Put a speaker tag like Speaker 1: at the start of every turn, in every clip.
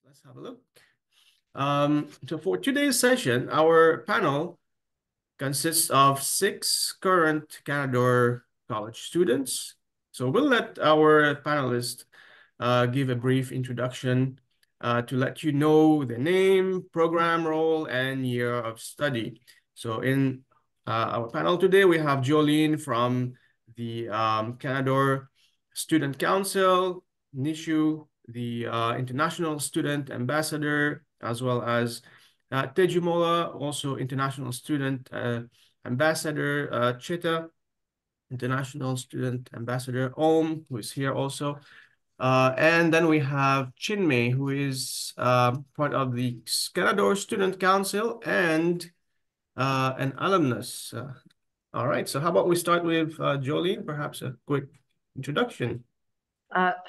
Speaker 1: Let's have a look. So for today's session, our panel consists of 6 current Canadore College students. So we'll let our panelists give a brief introduction to let you know the name, program role, and year of study. So in our panel today, we have Jolene from the Canadore Student Council, Nishu, the International Student Ambassador, as well as Tejumola, also International Student Ambassador, Chita, International Student Ambassador, Om, who is here also. And then we have Chinmay, who is part of the Canadore Student Council and an alumnus. All right, so how about we start with Jolene, perhaps a quick introduction.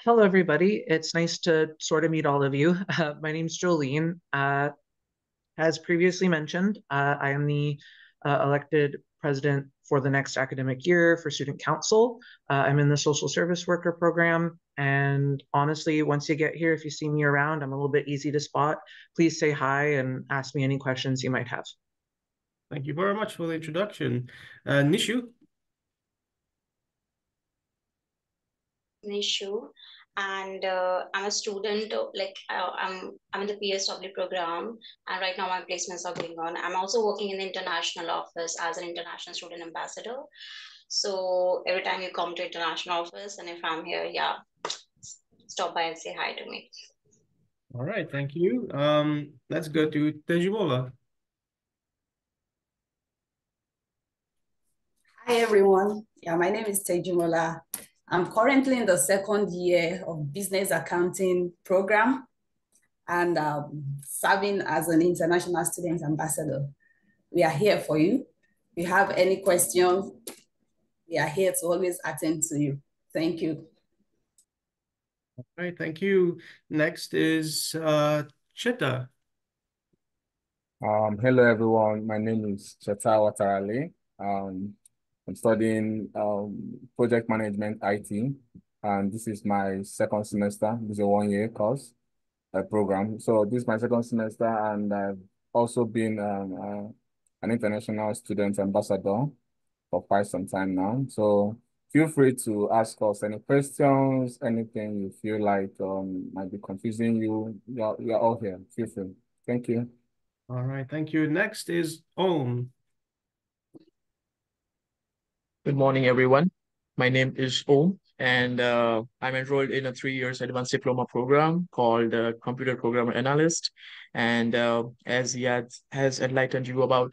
Speaker 2: Hello, everybody. It's nice to sort of meet all of you. My name's Jolene. As previously mentioned, I am the elected president for the next academic year for Student Council. I'm in the social service worker program. And honestly, once you get here, if you see me around, I'm a little bit easy to spot. Please say hi and ask me any questions you might have.
Speaker 1: Thank you very much for the introduction. Nishu?
Speaker 3: Issue, and I'm a student. I'm in the PSW program, and right now my placements are going on. I'm also working in the international office as an international student ambassador. So every time you come to international office, and if I'm here, yeah, stop by and say hi to me.
Speaker 1: All right, thank you. Let's go to Tejumola.
Speaker 4: Hi, everyone. Yeah, my name is Tejumola. I'm currently in the second year of business accounting program and serving as an international student ambassador. We are here for you. If you have any questions, we are here to always attend to you. Thank you.
Speaker 1: All right, thank you. Next is Cheta.
Speaker 5: Hello, everyone. My name is Cheta Watarale. I'm studying project management IT, and this is my second semester. This is a one-year course program. So this is my second semester, and I've also been an international student ambassador for quite some time now. So feel free to ask us any questions, anything you feel like might be confusing you. You're all here. Feel free. Thank you.
Speaker 1: All right, thank you. Next is Om.
Speaker 6: Good morning, everyone. My name is Om, and I'm enrolled in a 3-year advanced diploma program called Computer Programmer Analyst. And as he has enlightened you about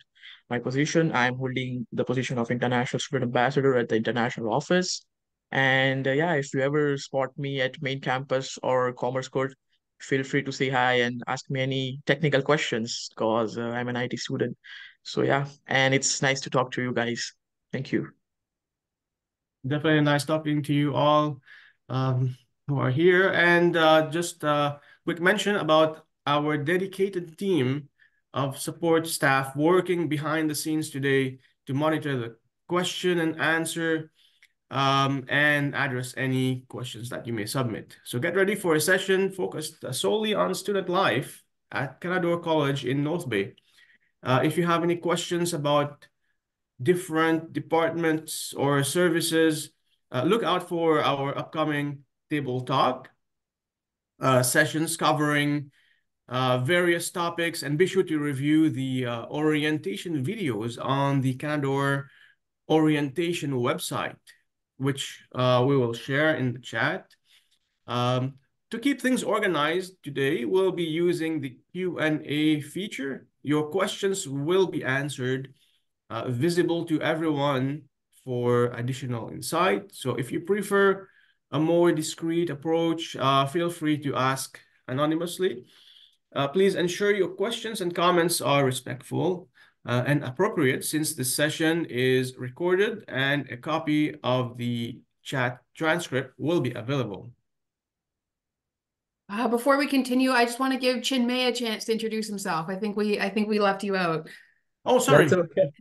Speaker 6: my position, I'm holding the position of International Student Ambassador at the International Office. And yeah, if you ever spot me at main campus or Commerce Court, feel free to say hi and ask me any technical questions because I'm an IT student. So yeah, and it's nice to talk to you guys. Thank you.
Speaker 1: Definitely nice talking to you all who are here. And just a quick mention about our dedicated team of support staff working behind the scenes today to monitor the question and answer and address any questions that you may submit. So get ready for a session focused solely on student life at Canadore College in North Bay. If you have any questions about different departments or services, look out for our upcoming table talk sessions covering various topics, and be sure to review the orientation videos on the Canadore orientation website, which we will share in the chat. To keep things organized today, we'll be using the Q&A feature. Your questions will be answered visible to everyone for additional insight. So if you prefer a more discreet approach, feel free to ask anonymously. Please ensure your questions and comments are respectful and appropriate, since the session is recorded and a copy of the chat transcript will be available.
Speaker 7: Before we continue, I just want to give Chinmay a chance to introduce himself. I think we left you out.
Speaker 1: Oh, sorry.
Speaker 8: That's okay.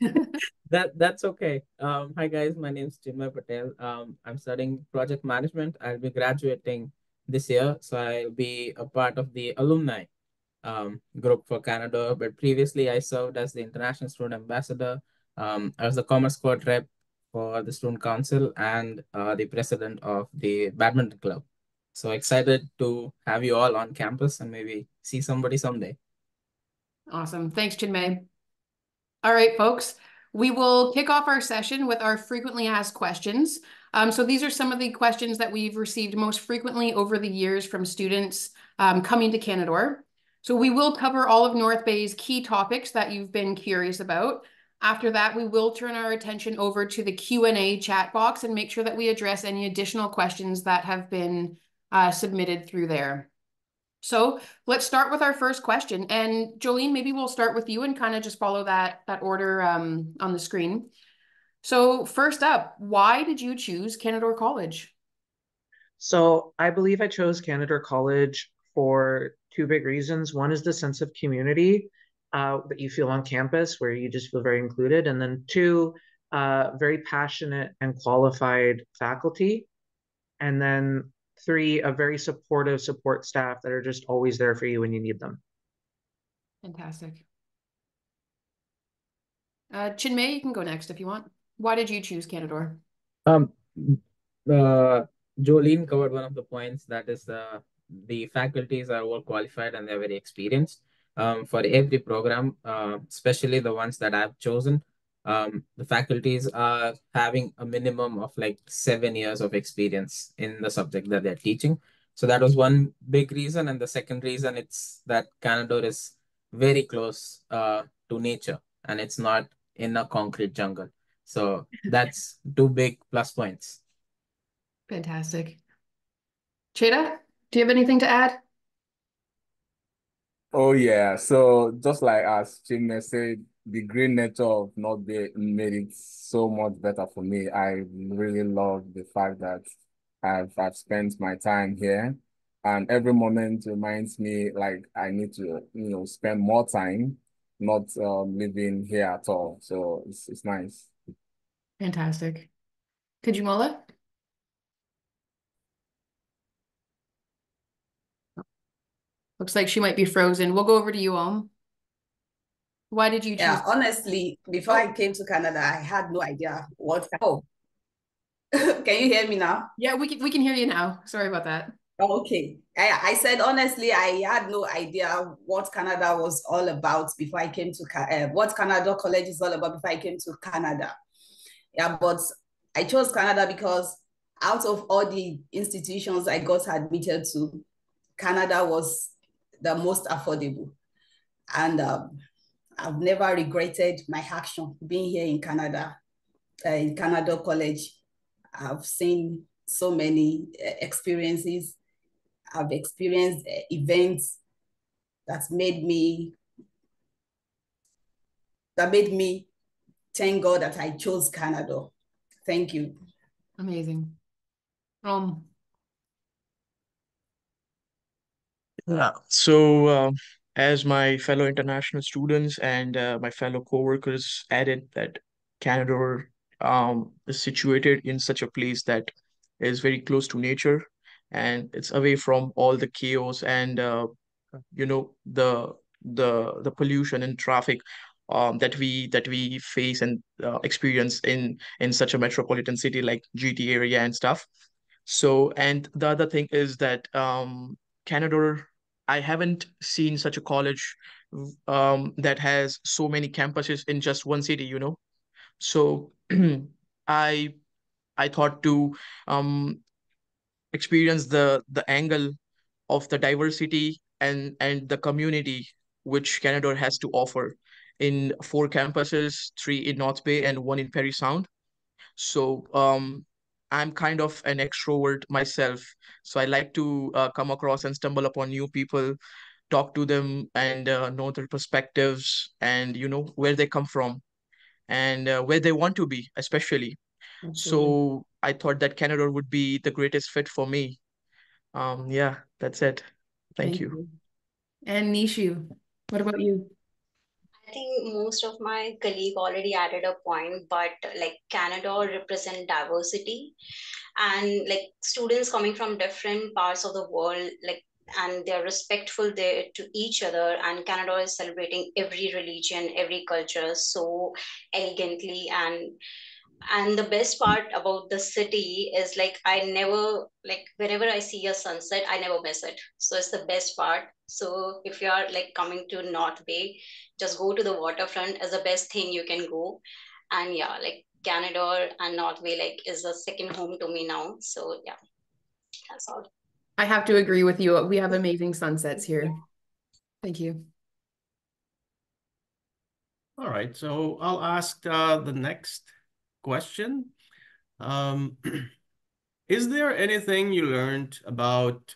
Speaker 8: That's okay. Hi guys, my name is Chinmay Patel. I'm studying project management. I'll be graduating this year, so I'll be a part of the alumni group for Canada, but previously I served as the International Student Ambassador. I was the Commerce Squad rep for the Student Council and the president of the badminton club. So excited to have you all on campus and maybe see somebody someday.
Speaker 7: Awesome. Thanks, Chinmay. All right, folks, we will kick off our session with our frequently asked questions. So these are some of the questions that we've received most frequently over the years from students coming to Canadore. So we will cover all of North Bay's key topics that you've been curious about. After that, we will turn our attention over to the Q&A chat box and make sure that we address any additional questions that have been submitted through there. So let's start with our first question. And Jolene, maybe we'll start with you and kind of just follow that order on the screen. So first up, why did you choose Canadore College?
Speaker 2: So I believe I chose Canadore College for two big reasons. One is the sense of community that you feel on campus, where you just feel very included. And then two, very passionate and qualified faculty. And then three, a very supportive support staff that are just always there for you when you need them.
Speaker 7: Fantastic. Chinmay, you can go next if you want. Why did you choose Canadore?
Speaker 8: Jolene covered one of the points, that is the faculties are well qualified and they're very experienced. For every program, especially the ones that I've chosen, the faculties are having a minimum of like 7 years of experience in the subject that they're teaching. So that was one big reason. And the second reason, it's that Canadore is very close to nature and it's not in a concrete jungle. So that's two big plus points.
Speaker 7: Fantastic. Cheda, do you have anything to add?
Speaker 5: Oh yeah, so just like as Chinmay said, the green nature of North Bay made it so much better for me. I really love the fact that I've spent my time here, and every moment reminds me like I need to spend more time not living here at all. So it's nice.
Speaker 7: Fantastic. Kajumola? Looks like she might be frozen. We'll go over to you, Om. Why did you choose?
Speaker 4: Yeah, honestly, before I came to Canada, I had no idea what. Oh, can you hear me now?
Speaker 7: Yeah, we can hear you now. Sorry about that.
Speaker 4: Okay. I said, honestly, I had no idea what Canada was all about before I came to, what Canadore College is all about before I came to Canada. Yeah, but I chose Canada because out of all the institutions I got admitted to, Canada was the most affordable. And I've never regretted my action being here in Canada, in Canadore College. I've seen so many experiences. I've experienced events that made me thank God that I chose Canada. Thank you.
Speaker 7: Amazing.
Speaker 6: Yeah. So, as my fellow international students and my fellow coworkers added, that Canadore is situated in such a place that is very close to nature, and it's away from all the chaos and the pollution and traffic that we face and experience in such a metropolitan city like GT area and stuff. So, and the other thing is that Canadore, I haven't seen such a college that has so many campuses in just one city. So I I thought to um, experience the angle of the diversity and the community which Canadore has to offer in 4 campuses, 3 in North Bay and 1 in Perry Sound. So I'm kind of an extrovert myself. So I like to come across and stumble upon new people, talk to them, and know their perspectives and where they come from and where they want to be, especially.
Speaker 7: Absolutely.
Speaker 6: So I thought that Canada would be the greatest fit for me. Yeah, that's it. Thank you.
Speaker 7: And Nishu, what about you?
Speaker 3: I think most of my colleague already added a point, but like Canadore represent diversity, and like students coming from different parts of the world, like and they're respectful there to each other. And Canadore is celebrating every religion, every culture so elegantly. And the best part about the city is like I never, like wherever I see a sunset, I never miss it. So it's the best part. So if you are like coming to North Bay, just go to the waterfront as the best thing you can go. And yeah, like Canadore and North Bay like is a second home to me now. So yeah, that's all.
Speaker 7: I have to agree with you. We have amazing sunsets here. Thank you.
Speaker 1: All right, so I'll ask the next question. Is there anything you learned about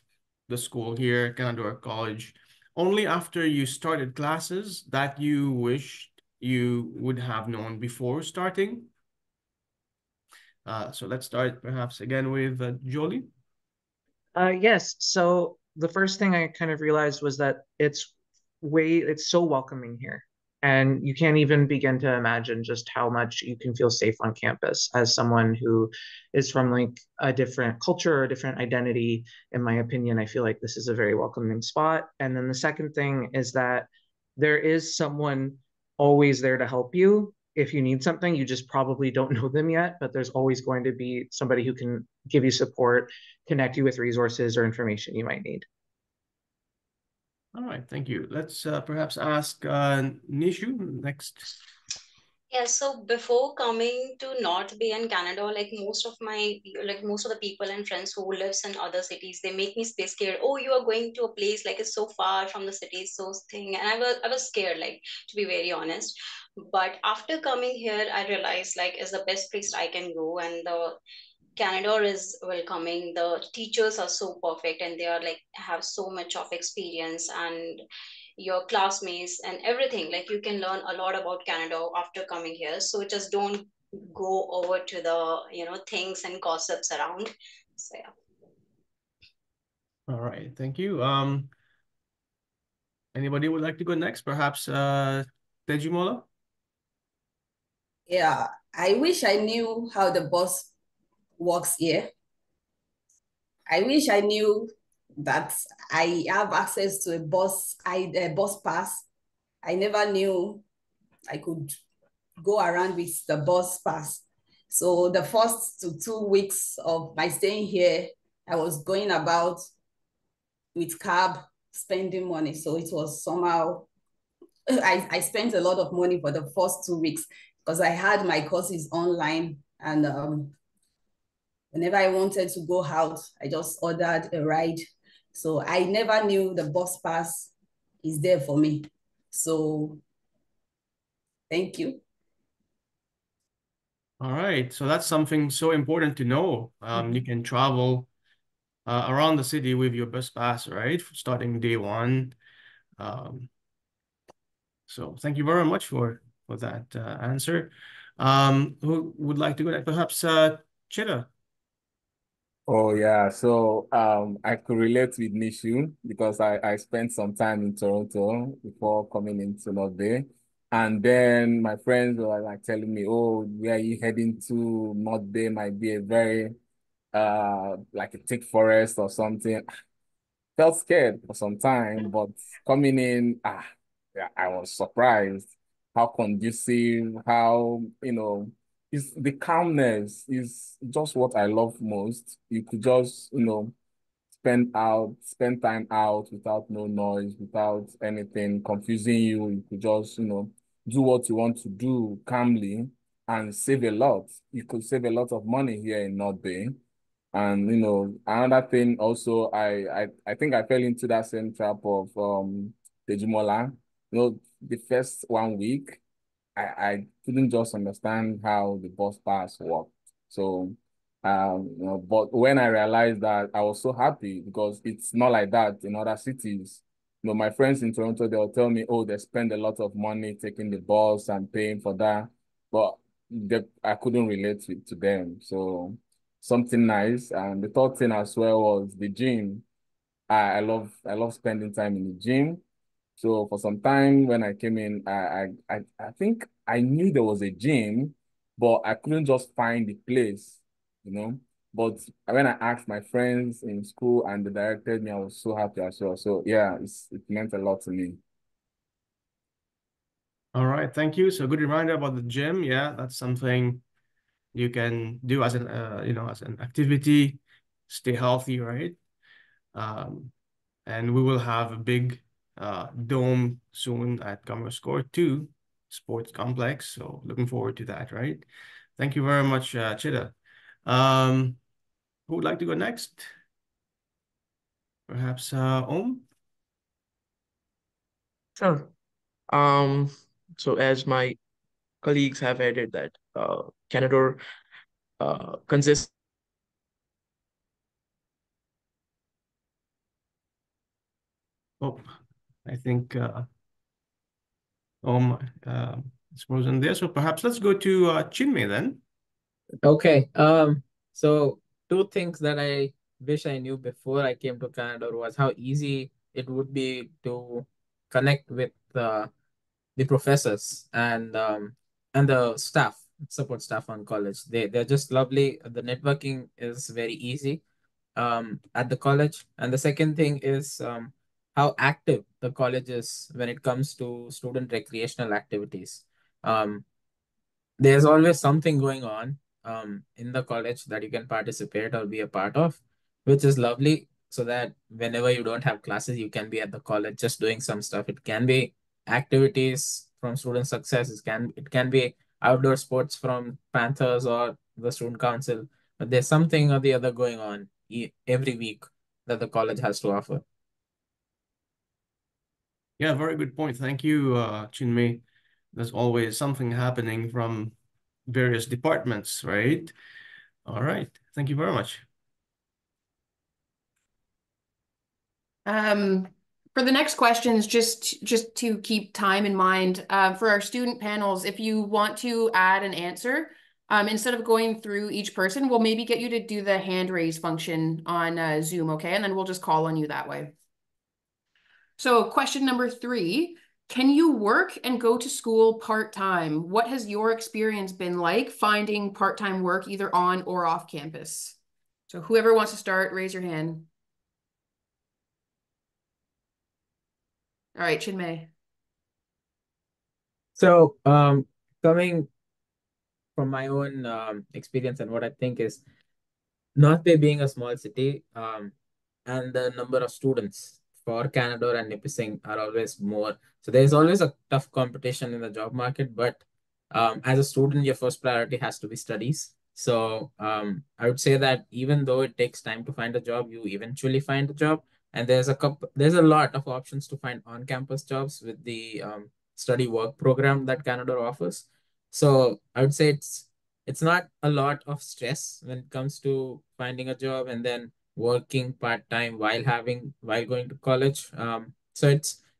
Speaker 1: the school here, Canadore College, only after you started classes that you wished you would have known before starting? So let's start perhaps again with Jolie.
Speaker 2: Yes. So the first thing I kind of realized was that it's so welcoming here. And you can't even begin to imagine just how much you can feel safe on campus as someone who is from like a different culture or a different identity. In my opinion, I feel like this is a very welcoming spot. And then the second thing is that there is someone always there to help you. If you need something, you just probably don't know them yet, but there's always going to be somebody who can give you support, connect you with resources or information you might need.
Speaker 1: All right, thank you. Let's perhaps ask Nishu next.
Speaker 3: Yeah, so before coming to North Bay and Canada, like most of the people and friends who lives in other cities, they make me stay scared. Oh, you are going to a place like it's so far from the city, so thing. And I was scared, like to be very honest. But after coming here, I realized like it's the best place I can go, and the Canadore is welcoming. The teachers are so perfect, and they are like have so much of experience, and your classmates and everything. Like you can learn a lot about Canada after coming here. So just don't go over to the things and gossips around. So yeah.
Speaker 1: All right, thank you. Anybody would like to go next? Perhaps Tejimola?
Speaker 4: Yeah, I wish I knew how the bus works here. I wish I knew that I have access to a bus pass. I never knew I could go around with the bus pass. So the first 2 weeks of my staying here, I was going about with cab, spending money. So it was somehow, I spent a lot of money for the first 2 weeks because I had my courses online, and whenever I wanted to go out, I just ordered a ride. So I never knew the bus pass is there for me. So thank you.
Speaker 1: All right, so that's something so important to know. You can travel around the city with your bus pass, right? Starting day one. So thank you very much for that answer. Who would like to go next? Perhaps Chida.
Speaker 5: Oh yeah, so I could relate with Nishu because I spent some time in Toronto before coming into North Bay. And then my friends were like telling me, oh, where are you heading to? North Bay might be a very like a thick forest or something. Felt scared for some time, but coming in, yeah, I was surprised how conducive, how, is the calmness is just what I love most. You could just, spend time out without no noise, without anything confusing you. You could just, do what you want to do calmly and save a lot. You could save a lot of money here in North Bay. And another thing also, I think I fell into that same trap of Tejimola. The first 1 week, I couldn't just understand how the bus pass worked. So but when I realized that, I was so happy because it's not like that in other cities. My friends in Toronto, they'll tell me, oh, they spend a lot of money taking the bus and paying for that. But I couldn't relate to them. So something nice. And the third thing as well was the gym. I love spending time in the gym. So for some time when I came in, I think I knew there was a gym, but I couldn't just find the place, you know. But when I asked my friends in school and they directed me, I was so happy as well. So yeah, it meant a lot to me.
Speaker 1: All right, thank you. So good reminder about the gym. Yeah, that's something you can do as an as an activity, stay healthy, right? And we will have a big dome soon at Commerce Court 2 Sports Complex. So looking forward to that, right? Thank you very much, Chida. Who would like to go next? Perhaps Om?
Speaker 6: Sure. So as my colleagues have added that Canadore consists.
Speaker 1: Oh, I think Om is frozen there. So perhaps let's go to Chinmay then.
Speaker 8: Okay. So two things that I wish I knew before I came to Canada was how easy it would be to connect with the professors and the staff, support staff on college. They're just lovely. The networking is very easy at the college. And the second thing is how active the college is when it comes to student recreational activities. Um, there's always something going on in the college that you can participate or be a part of, which is lovely. So that whenever you don't have classes, you can be at the college just doing some stuff. It can be activities from student success. It can be outdoor sports from Panthers or the student council. But there's something or the other going on every week that the college has to offer.
Speaker 1: Yeah, very good point. Thank you, Chinmay. There's always something happening from various departments, right? All right. Thank you very much.
Speaker 7: For the next questions, just to keep time in mind, for our student panels, if you want to add an answer, instead of going through each person, we'll maybe get you to do the hand raise function on Zoom, okay? And then we'll just call on you that way. So question number 3, can you work and go to school part-time? What has your experience been like finding part-time work either on or off campus? So whoever wants to start, raise your hand. All right, Chinmay.
Speaker 8: So coming from my own experience and what I think is North Bay being a small city, and the number of students for Canadore and Nipissing are always more. So there's always a tough competition in the job market, but as a student, your first priority has to be studies. So I would say that even though it takes time to find a job, you eventually find a job. And there's a lot of options to find on-campus jobs with the study work program that Canadore offers. So I would say it's not a lot of stress when it comes to finding a job and then working part-time while going to college. So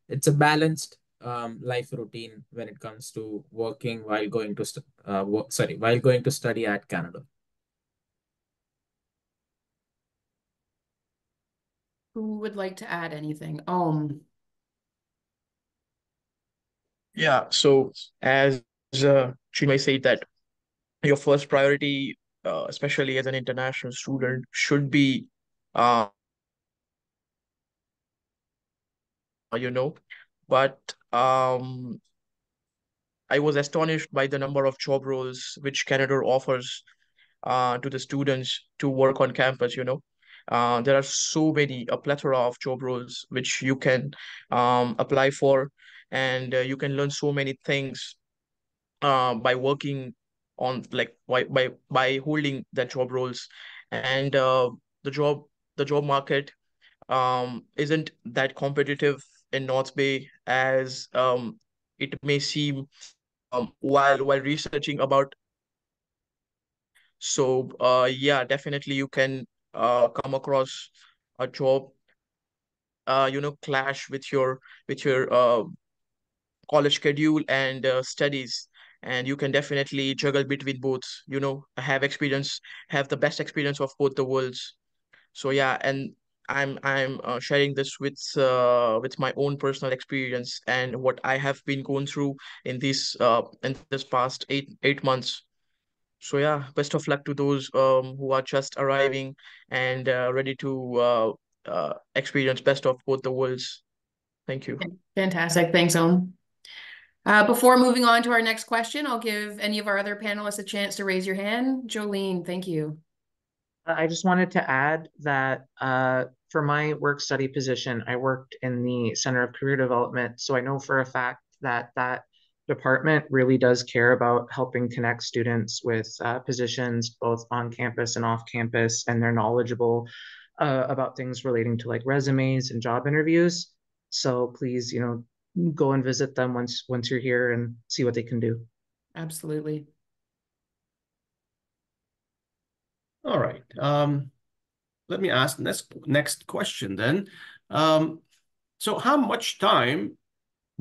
Speaker 8: it's a balanced life routine when it comes to working while going to while going to study at Canada.
Speaker 7: Who would like to add anything?
Speaker 6: Yeah, so as Chinmay said that your first priority, especially as an international student, should be, uh, you know, but I was astonished by the number of job roles which Canada offers to the students to work on campus, you know. There are so many, a plethora of job roles which you can apply for, and you can learn so many things by working on like by holding that job roles. And the job the job market isn't that competitive in North Bay as it may seem while researching about. So yeah, definitely you can come across a job clash with your college schedule and studies, and you can definitely juggle between both, have the best experience of both the worlds. So yeah, and I'm sharing this with my own personal experience and what I have been going through in this past eight months. So yeah, best of luck to those who are just arriving and ready to experience best of both the worlds. Thank you.
Speaker 7: Fantastic. Thanks, Om. Before moving on to our next question, I'll give any of our other panelists a chance to raise your hand. Jolene, thank you.
Speaker 2: I just wanted to add that for my work study position, I worked in the Center of Career Development. So I know for a fact that that department really does care about helping connect students with positions both on campus and off campus, and they're knowledgeable about things relating to like resumes and job interviews. So please, go and visit them once you're here and see what they can do.
Speaker 7: Absolutely.
Speaker 1: All right. Let me ask next question then. So how much time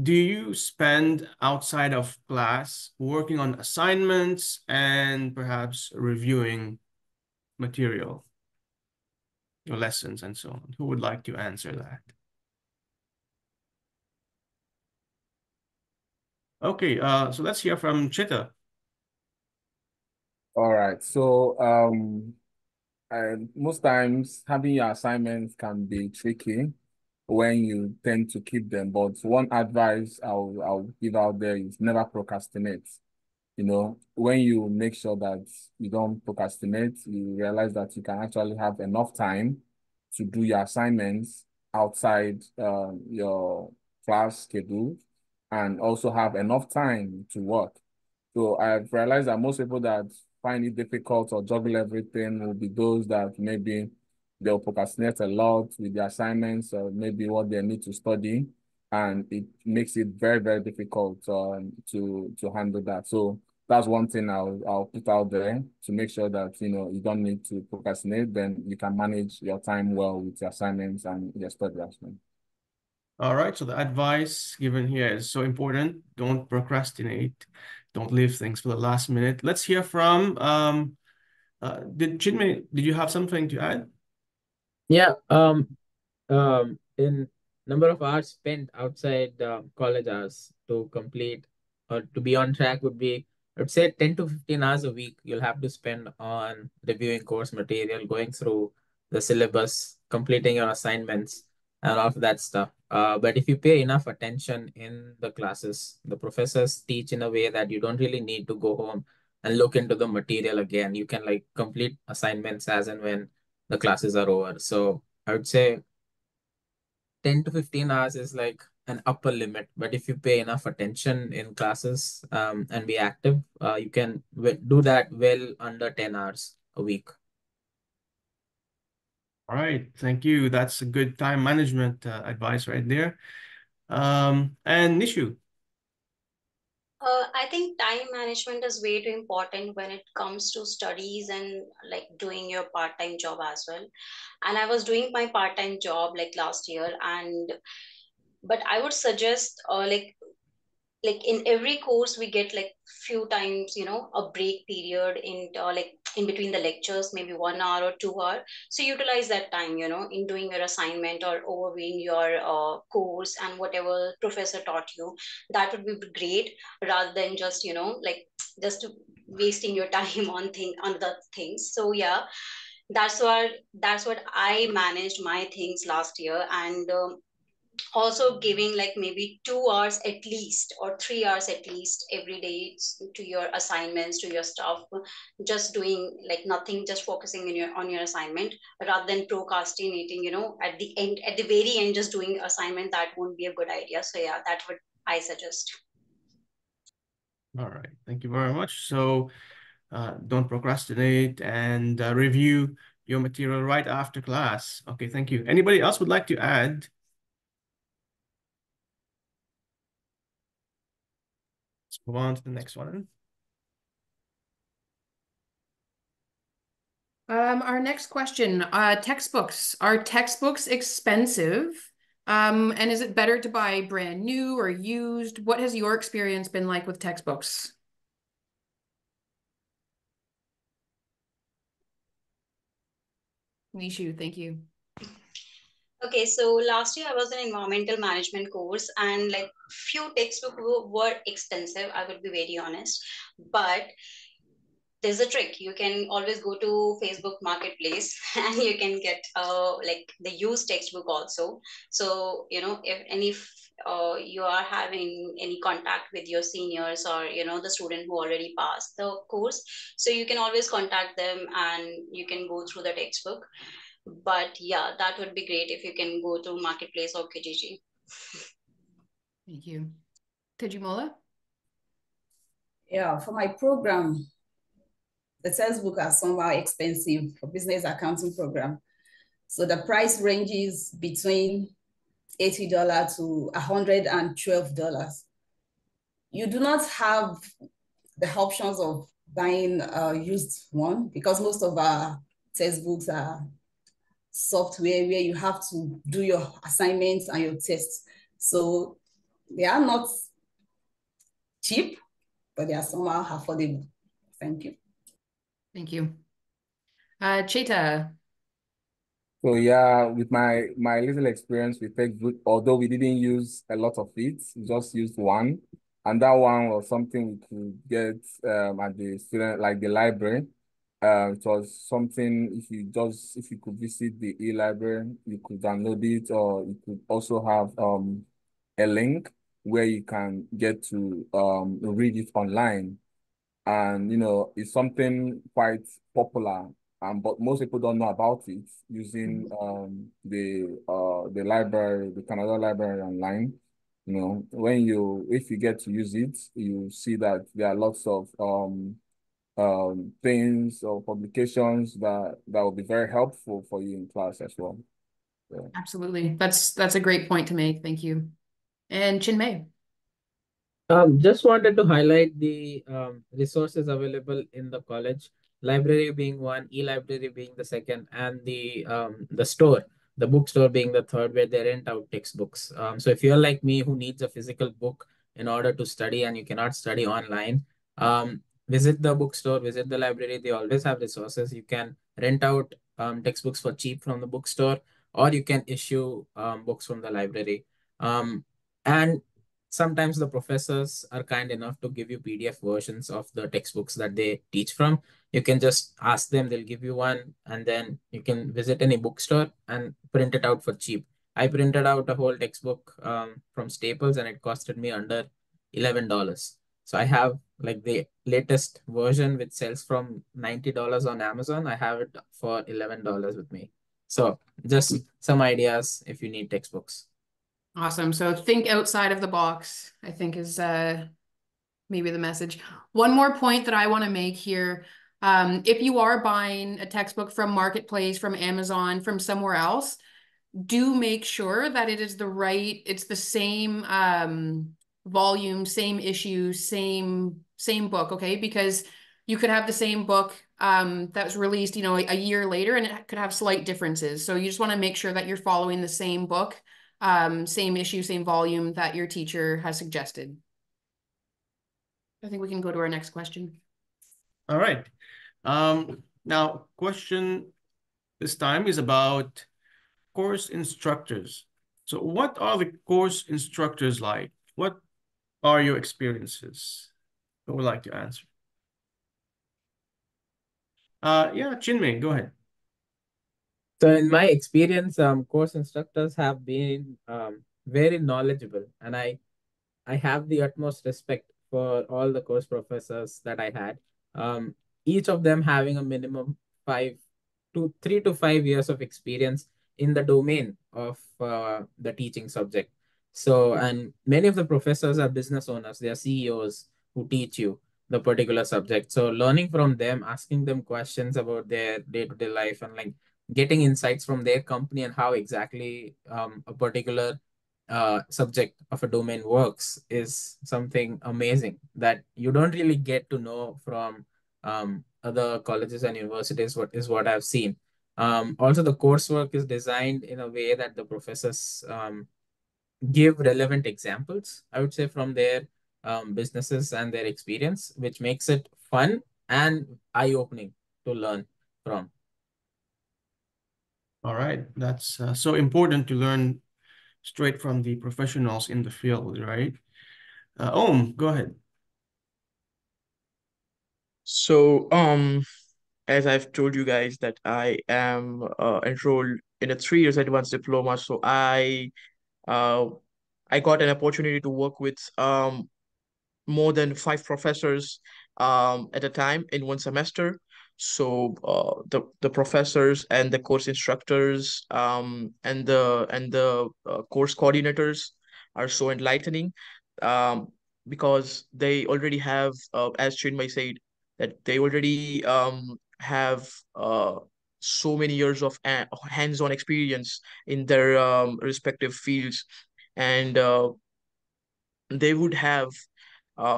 Speaker 1: do you spend outside of class working on assignments and perhaps reviewing material, your lessons and so on? Who would like to answer that? Okay, so let's hear from Chita.
Speaker 5: All right. So most times having your assignments can be tricky when you tend to keep them. But one advice I'll give out there is never procrastinate. When you make sure that you don't procrastinate, you realize that you can actually have enough time to do your assignments outside your class schedule and also have enough time to work. So I've realized that most people that find it difficult or juggle everything will be those that maybe they'll procrastinate a lot with the assignments or maybe what they need to study, and it makes it very, very difficult to handle that. So that's one thing I'll put out there to make sure that you don't need to procrastinate. Then you can manage your time well with your assignments and your study as well.
Speaker 1: All right, so the advice given here is so important. Don't procrastinate. Don't leave things for the last minute. Let's hear from Chinmay, did you have something to add?
Speaker 8: Yeah. In number of hours spent outside college hours to complete or to be on track would be, I'd say 10 to 15 hours a week you'll have to spend on reviewing course material, going through the syllabus, completing your assignments, and all of that stuff. But if you pay enough attention in the classes, the professors teach in a way that you don't really need to go home and look into the material again. You can like complete assignments as and when the classes are over. So I would say 10 to 15 hours is like an upper limit, but if you pay enough attention in classes and be active, you can do that well under 10 hours a week.
Speaker 1: All right, thank you. That's a good time management advice right there. And Nishu.
Speaker 3: I think time management is way too important when it comes to studies and like doing your part-time job as well. And I was doing my part-time job like last year, and but I would suggest like in every course we get like few times a break period in like in between the lectures, maybe 1 hour or 2 hour. So utilize that time in doing your assignment or overviewing your course and whatever professor taught you. That would be great, rather than just like just wasting your time on the things. So yeah, that's what I managed my things last year. And also giving like maybe 2 hours at least or 3 hours at least every day to your assignments, to your stuff, just doing like nothing, just focusing on your assignment rather than procrastinating at the end, at the very end, just doing assignment. That won't be a good idea. So yeah, that would I suggest.
Speaker 1: All right, thank you very much. So don't procrastinate and review your material right after class. Okay, thank you. Anybody else would like to add? Let's move on to the next one.
Speaker 7: Our next question, textbooks. Are textbooks expensive? And is it better to buy brand new or used? What has your experience been like with textbooks? Nishu, thank you.
Speaker 3: Okay, so last year I was in environmental management course, and like few textbooks were expensive, I would be very honest. But there's a trick. You can always go to Facebook Marketplace and you can get like the used textbook also. So, you know, if you are having any contact with your seniors or, you know, the student who already passed the course, so you can always contact them and you can go through the textbook. But yeah, that would be great if you can go to Marketplace or Kijiji.
Speaker 7: Thank you. Tejumola?
Speaker 4: Yeah, for my program, the textbook are somehow expensive for business accounting program. So the price ranges between $80 to $112. You do not have the options of buying a used one because most of our textbooks are software where you have to do your assignments and your tests. So they are not cheap, but they are somehow affordable. Thank you.
Speaker 7: Thank you. Cheta?
Speaker 5: So yeah, with my little experience with textbook, although we didn't use a lot of it, we just used one, and that one was something we could get at the student, like the library. It was something if you could visit the e-library, you could download it, or you could also have a link where you can get to read it online. And it's something quite popular, but most people don't know about it using the library, the Canadore Library online. If you get to use it, you see that there are lots of things or publications that will be very helpful for you in class as well. Yeah.
Speaker 7: Absolutely. That's a great point to make. Thank you. And Chinmay?
Speaker 8: Just wanted to highlight the resources available in the college. Library being one, e-library being the second, and the store, the bookstore being the third, where they rent out textbooks. So if you're like me who needs a physical book in order to study and you cannot study online, visit the bookstore, visit the library. They always have resources. You can rent out textbooks for cheap from the bookstore, or you can issue books from the library. And sometimes the professors are kind enough to give you PDF versions of the textbooks that they teach from. You can just ask them, they'll give you one, and then you can visit any bookstore and print it out for cheap. I printed out a whole textbook from Staples, and it costed me under $11. So I have like the latest version, which sells from $90 on Amazon. I have it for $11 with me. So just some ideas if you need textbooks.
Speaker 7: Awesome. So think outside of the box, I think is maybe the message. One more point that I want to make here. If you are buying a textbook from Marketplace, from Amazon, from somewhere else, do make sure that it's the same volume, same issue, same book, okay? Because you could have the same book that was released, a year later, and it could have slight differences. So you just want to make sure that you're following the same book, same issue, same volume that your teacher has suggested. I think we can go to our next question.
Speaker 1: All right. Now, question this time is about course instructors. So what are the course instructors like? What are your experiences? Who would like to answer? Yeah, Chinmay, go ahead.
Speaker 8: So in my experience, course instructors have been very knowledgeable, and I have the utmost respect for all the course professors that I had. Each of them having a minimum 3 to 5 years of experience in the domain of the teaching subject. So, and many of the professors are business owners, they are CEOs who teach you the particular subject. So learning from them, asking them questions about their day-to-day life, and like getting insights from their company and how exactly a particular subject of a domain works is something amazing that you don't really get to know from other colleges and universities. What I've seen. Also, the coursework is designed in a way that the professors give relevant examples, I would say, from their businesses and their experience, which makes it fun and eye-opening to learn from.
Speaker 1: All right. That's so important to learn straight from the professionals in the field, right? Om, go ahead.
Speaker 6: So, as I've told you guys that I am enrolled in a 3 years advanced diploma, so uh I got an opportunity to work with more than 5 professors at a time in one semester. So the professors and the course instructors and the course coordinators are so enlightening, um, because they already have, as Chinmay said, that they already have so many years of hands-on experience in their respective fields, and they would have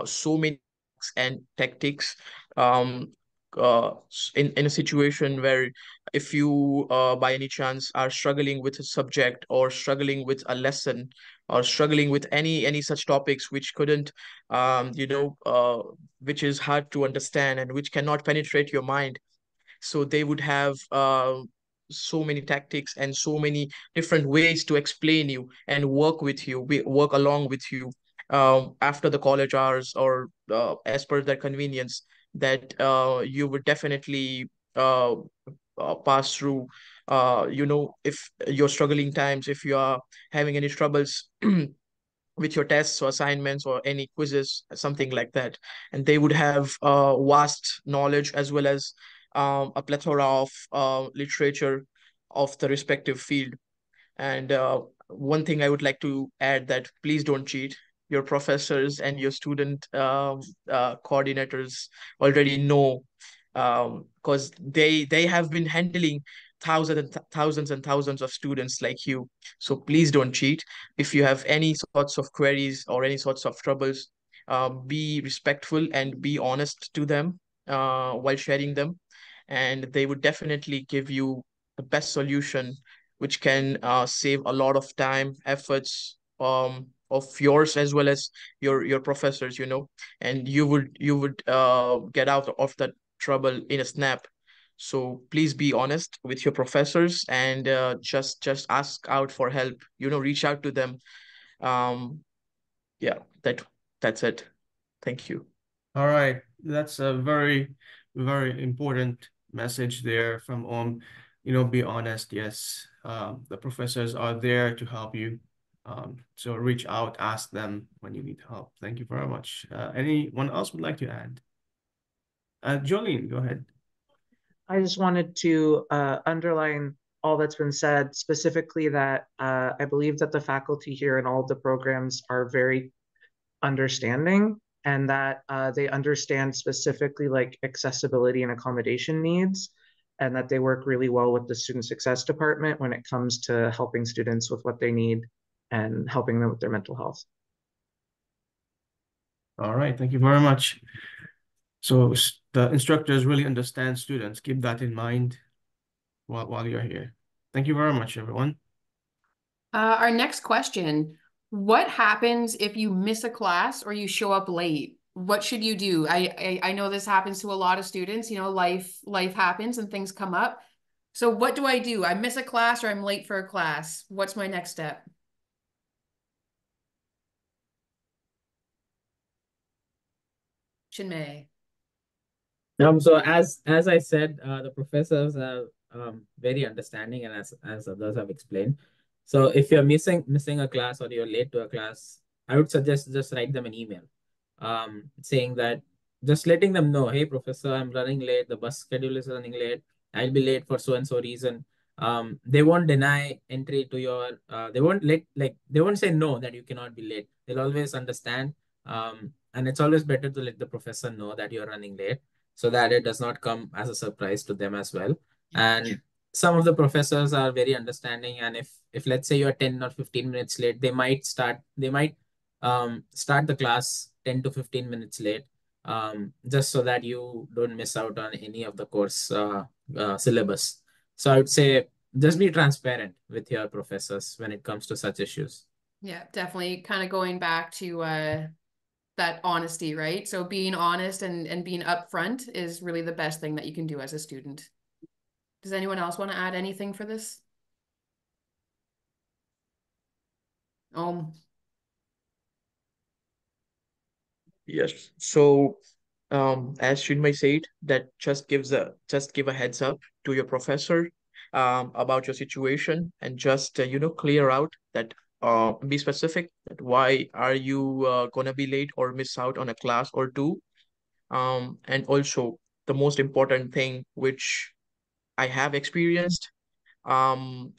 Speaker 6: so many hacks and tactics, um, in a situation where if you by any chance are struggling with a subject or struggling with a lesson or struggling with any such topics which couldn't which is hard to understand and which cannot penetrate your mind, so they would have so many tactics and so many different ways to explain you and work with you, work along with you after the college hours or as per their convenience, that you would definitely pass through, if you're struggling times, if you are having any troubles with your tests or assignments or any quizzes, something like that. And they would have vast knowledge as well as a plethora of literature of the respective field. And one thing I would like to add, that please don't cheat. Your professors and your student coordinators already know, because they have been handling thousands and thousands of students like you. So please don't cheat. If you have any sorts of queries or any sorts of troubles, be respectful and be honest to them while sharing them, and they would definitely give you the best solution, which can save a lot of time, efforts of yours as well as your professors, and you would get out of that trouble in a snap. So please be honest with your professors and just ask out for help. Reach out to them. Um, yeah, that's it. Thank you.
Speaker 1: All right, that's a very, very important message there from be honest. Yes, the professors are there to help you. So reach out, ask them when you need help. Thank you very much. Anyone else would like to add? Jolene, go ahead.
Speaker 2: I just wanted to underline all that's been said, specifically that I believe that the faculty here in all of the programs are very understanding, and that they understand specifically like accessibility and accommodation needs, and that they work really well with the student success department when it comes to helping students with what they need and helping them with their mental health.
Speaker 1: All right, thank you very much. So the instructors really understand students. Keep that in mind while you're here. Thank you very much, everyone.
Speaker 7: Our next question, what happens if you miss a class or you show up late? What should you do? I know this happens to a lot of students, life happens and things come up. So what do? I miss a class or I'm late for a class. What's my next step? Chinmay.
Speaker 8: So as I said, the professors are very understanding, and as others have explained. So if you're missing a class or you're late to a class, I would suggest just write them an email, saying that, just letting them know, hey professor, I'm running late. The bus schedule is running late. I'll be late for so and so reason. They won't deny entry to your. They won't say no that you cannot be late. They'll always understand. And it's always better to let the professor know that you're running late, so that it does not come as a surprise to them as well. And some of the professors are very understanding, and if let's say you're 10 or 15 minutes late, they might start the class 10 to 15 minutes late, just so that you don't miss out on any of the course syllabus. So I would say just be transparent with your professors when it comes to such issues.
Speaker 7: Yeah, definitely kind of going back to that honesty, right? So being honest and being upfront is really the best thing that you can do as a student. Does anyone else want to add anything for this?
Speaker 6: Yes. So as Chinmay said, that just give a heads up to your professor about your situation, and just clear out that be specific that why are you gonna be late or miss out on a class or two. And also the most important thing which I have experienced from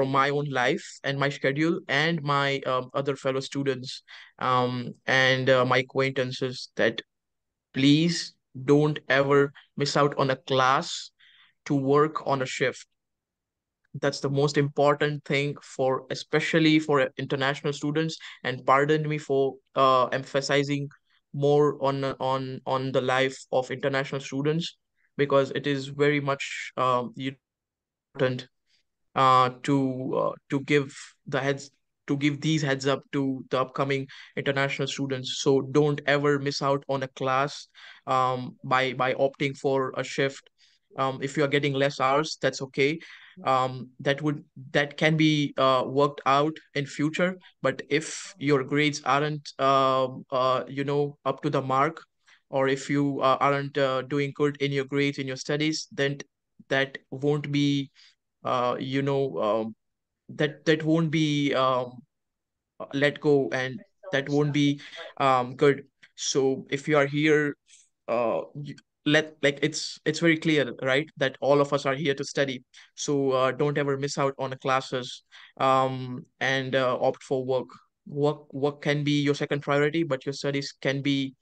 Speaker 6: my own life and my schedule and my other fellow students and my acquaintances, that please don't ever miss out on a class to work on a shift. That's the most important thing, for especially for international students. And pardon me for emphasizing more on the life of international students, because it is very much important to give the heads to give these heads up to the upcoming international students. So don't ever miss out on a class by opting for a shift. If you are getting less hours, that's okay. That can be worked out in future. But if your grades aren't up to the mark, or if you aren't doing good in your grades in your studies, then that won't be uh, you know um, that won't be let go, and that won't be good. So if you are here, you, let like it's very clear, right, that all of us are here to study. So don't ever miss out on the classes, and opt for work. Work can be your second priority, but your studies can be,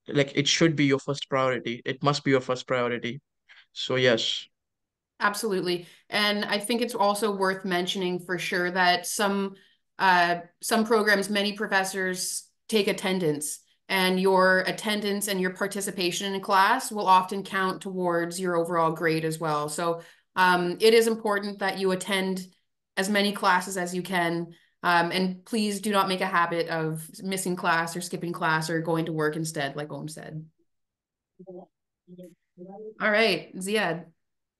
Speaker 6: like, it should be your first priority. It must be your first priority. So yes.
Speaker 7: Absolutely. And I think it's also worth mentioning for sure that some programs, many professors take attendance, and your attendance and your participation in class will often count towards your overall grade as well. So it is important that you attend as many classes as you can. And please do not make a habit of missing class or skipping class or going to work instead, like Om said. All right, Ziad.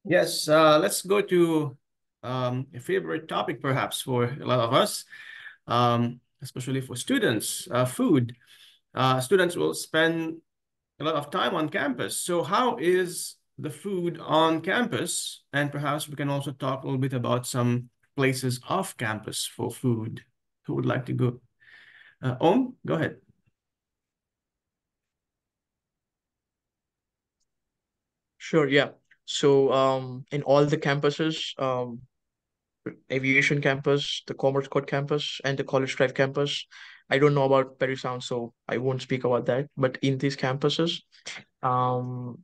Speaker 1: Yes, let's go to a favorite topic perhaps for a lot of us, especially for students, food. Students will spend a lot of time on campus. So how is the food on campus? And perhaps we can also talk a little bit about some places off campus for food. Who would like to go? Om, go ahead.
Speaker 6: Sure, yeah. So in all the campuses, aviation campus, the Commerce Court campus, and the College Drive campus. I don't know about Perry Sound, so I won't speak about that. But in these campuses, um,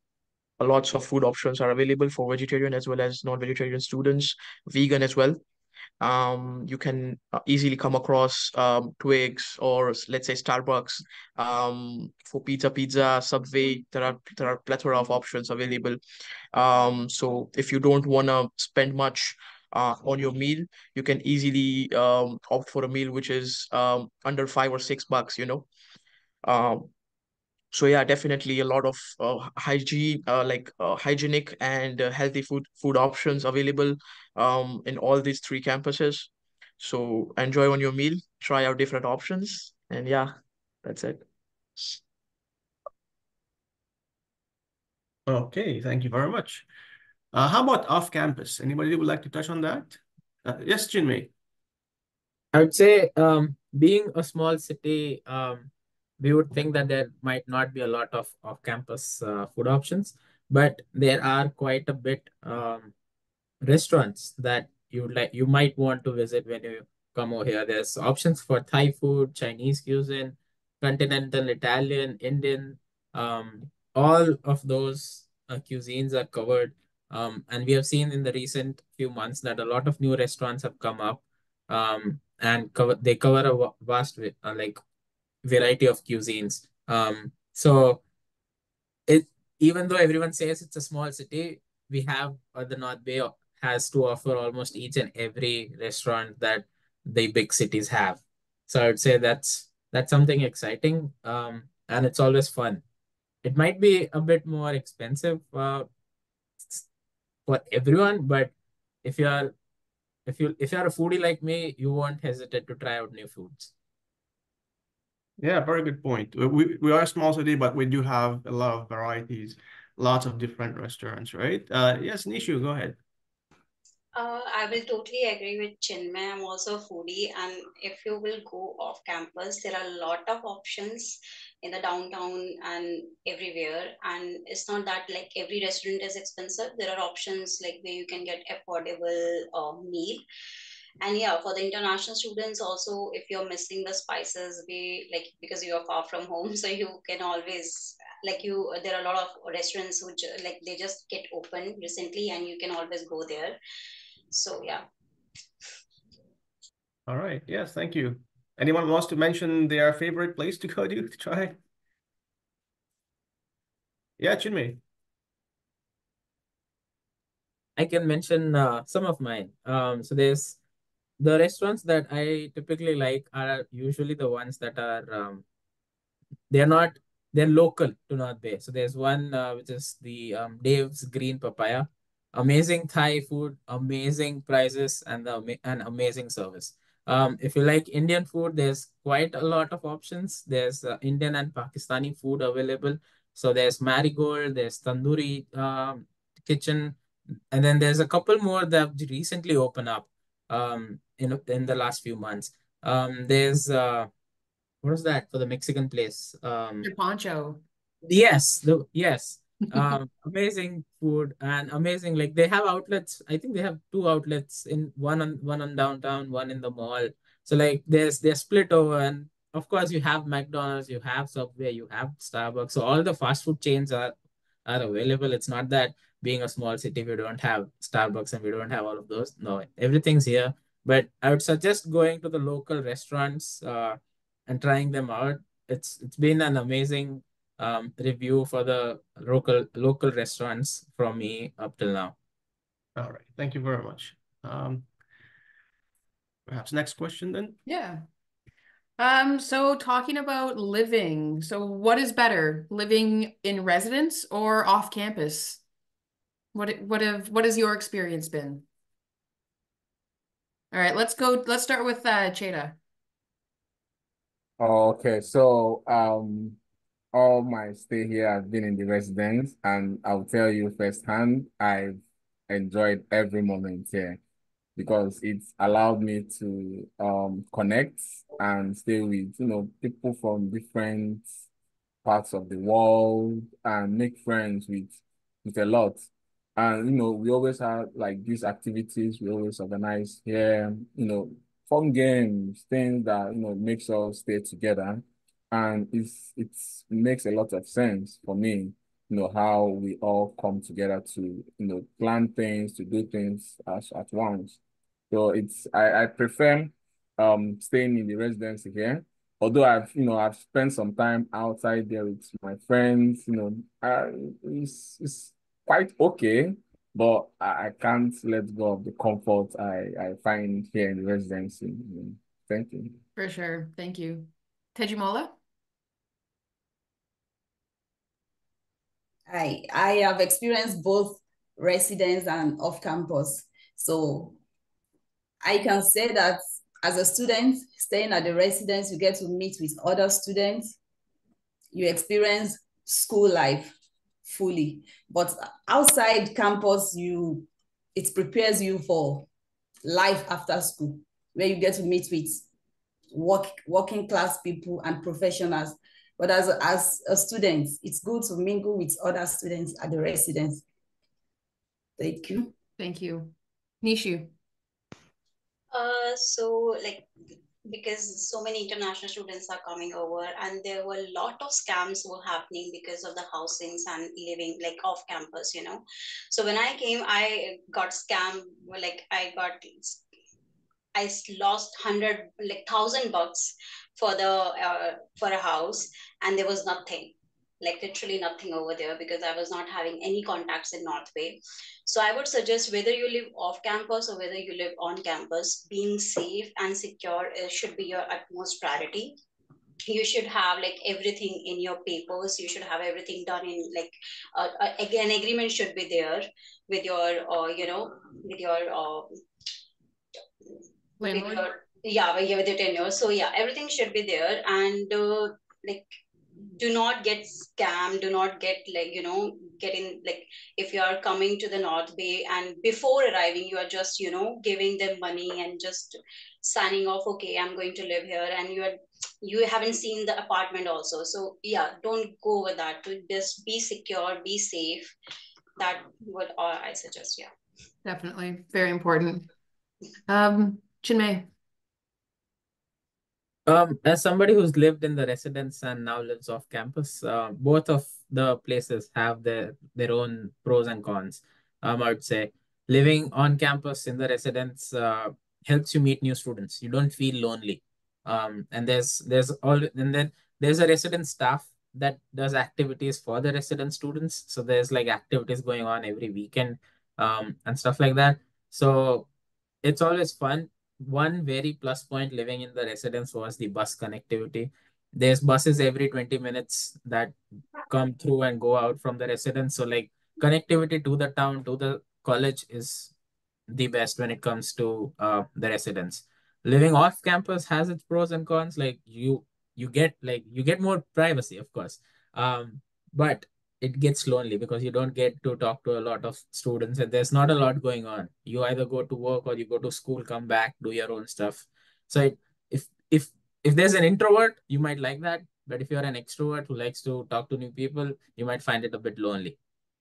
Speaker 6: lots of food options are available for vegetarian as well as non-vegetarian students, vegan as well. You can easily come across Twigs, or let's say Starbucks. For pizza, Subway, there are plethora of options available. So if you don't want to spend much on your meal, you can easily opt for a meal which is under $5 or $6, Um, so yeah, definitely a lot of hygienic and healthy food options available in all these three campuses. So enjoy on your meal, try out different options, and yeah, that's it.
Speaker 1: Okay, thank you very much. How about off campus? Anybody would like to touch on that? Yes, Chinmay.
Speaker 8: I would say, being a small city, we would think that there might not be a lot of off-campus food options, but there are quite a bit restaurants that you might want to visit when you come over here. There's options for Thai food, Chinese cuisine, continental, Italian, Indian. All of those cuisines are covered. And we have seen in the recent few months that a lot of new restaurants have come up, and they cover a vast variety of cuisines. So it even though everyone says it's a small city, we have the North Bay has to offer almost each and every restaurant that the big cities have. So I would say that's something exciting, and it's always fun. It might be a bit more expensive for everyone, but if you are if you're a foodie like me, you won't hesitate to try out new foods.
Speaker 1: Yeah, very good point. We are a small city, but we do have a lot of varieties, lots of different restaurants, right? Yes, Nishu, go ahead.
Speaker 3: I will totally agree with Chinmay. I'm also a foodie, and if you will go off campus, there are a lot of options in the downtown and everywhere. And it's not that like every restaurant is expensive. There are options like where you can get affordable meal. And yeah, for the international students also, if you're missing the spices, we like because you are far from home, so you can always like you. There are a lot of restaurants which like they just get open recently, and you can always go there. So yeah.
Speaker 1: All right. Yes, thank you. Anyone wants to mention their favorite place to go to try? Yeah, Chinmay.
Speaker 8: I can mention some of mine. So there's the restaurants that I typically like are usually the ones that are they're not they're local to North Bay. So there's one which is the Dave's Green Papaya. Amazing Thai food, amazing prices, and an amazing service. If you like Indian food, there's quite a lot of options. There's Indian and Pakistani food available. So there's Marigold, there's Tandoori Kitchen, and then there's a couple more that have recently opened up in the last few months. There's what was that for the Mexican place?
Speaker 7: Your poncho.
Speaker 8: Yes. Amazing food and amazing. Like they have outlets. I think they have two outlets in one on downtown, one in the mall. So like they're split over, and of course you have McDonald's, you have Subway, you have Starbucks. So all the fast food chains are available. It's not that being a small city we don't have Starbucks and we don't have all of those. No, everything's here. But I would suggest going to the local restaurants and trying them out. It's been an amazing review for the local restaurants from me up till now.
Speaker 1: All right. Thank you very much. Perhaps next question then.
Speaker 7: Yeah. So talking about living, so what is better, living in residence or off campus? What has your experience been? All right, let's start with Cheda.
Speaker 5: Okay, so all my stay here I've been in the residence, and I'll tell you firsthand, I've enjoyed every moment here because it's allowed me to connect and stay with people from different parts of the world and make friends with a lot. And we always have like these activities we always organize here, fun games, things that makes us stay together. And it makes a lot of sense for me, how we all come together to, plan things, to do things at once. So I prefer staying in the residency here. Although I've spent some time outside there with my friends, it's quite okay, but I can't let go of the comfort I find here in the residency. Thank you.
Speaker 7: For sure. Thank you. Tejimola?
Speaker 4: I have experienced both residence and off campus. So I can say that as a student, staying at the residence, you get to meet with other students. You experience school life fully. But outside campus, it prepares you for life after school, where you get to meet with working class people and professionals. But as a student, it's good to mingle with other students at the residence. Thank you.
Speaker 7: Thank you. Nishu?
Speaker 3: So like because so many international students are coming over, and there were a lot of scams were happening because of the housings and living like off campus, so when I came I got scammed. Like I lost 100 like $1,000 for for a house, and there was nothing, like literally nothing over there because I was not having any contacts in North Bay. So I would suggest whether you live off campus or whether you live on campus, being safe and secure should be your utmost priority. You should have like everything in your papers. You should have everything done in like again agreement should be there with your with your
Speaker 7: Landlord?
Speaker 3: Yeah, with your tenure. So yeah, everything should be there, and like, do not get scammed. Do not get, like, getting, like, if you are coming to the North Bay and before arriving you are just giving them money and just signing off, okay, I'm going to live here, and you haven't seen the apartment also. So yeah, don't go with that. To just be secure, be safe. That would all I suggest. Yeah.
Speaker 7: Definitely. Very important. Chinmay.
Speaker 8: As somebody who's lived in the residence and now lives off campus, both of the places have their own pros and cons. I would say living on campus in the residence helps you meet new students. You don't feel lonely. And then there's a resident staff that does activities for the resident students. So there's like activities going on every weekend, and stuff like that. So it's always fun. One very plus point living in the residence was the bus connectivity. There's buses every 20 minutes that come through and go out from the residence. So like connectivity to the town, to the college is the best when it comes to the residence. Living off campus has its pros and cons. Like you get more privacy, of course. But it gets lonely because you don't get to talk to a lot of students and there's not a lot going on. You either go to work or you go to school, come back, do your own stuff. So if if if there's an introvert, you might like that. But if you're an extrovert who likes to talk to new people, you might find it a bit lonely.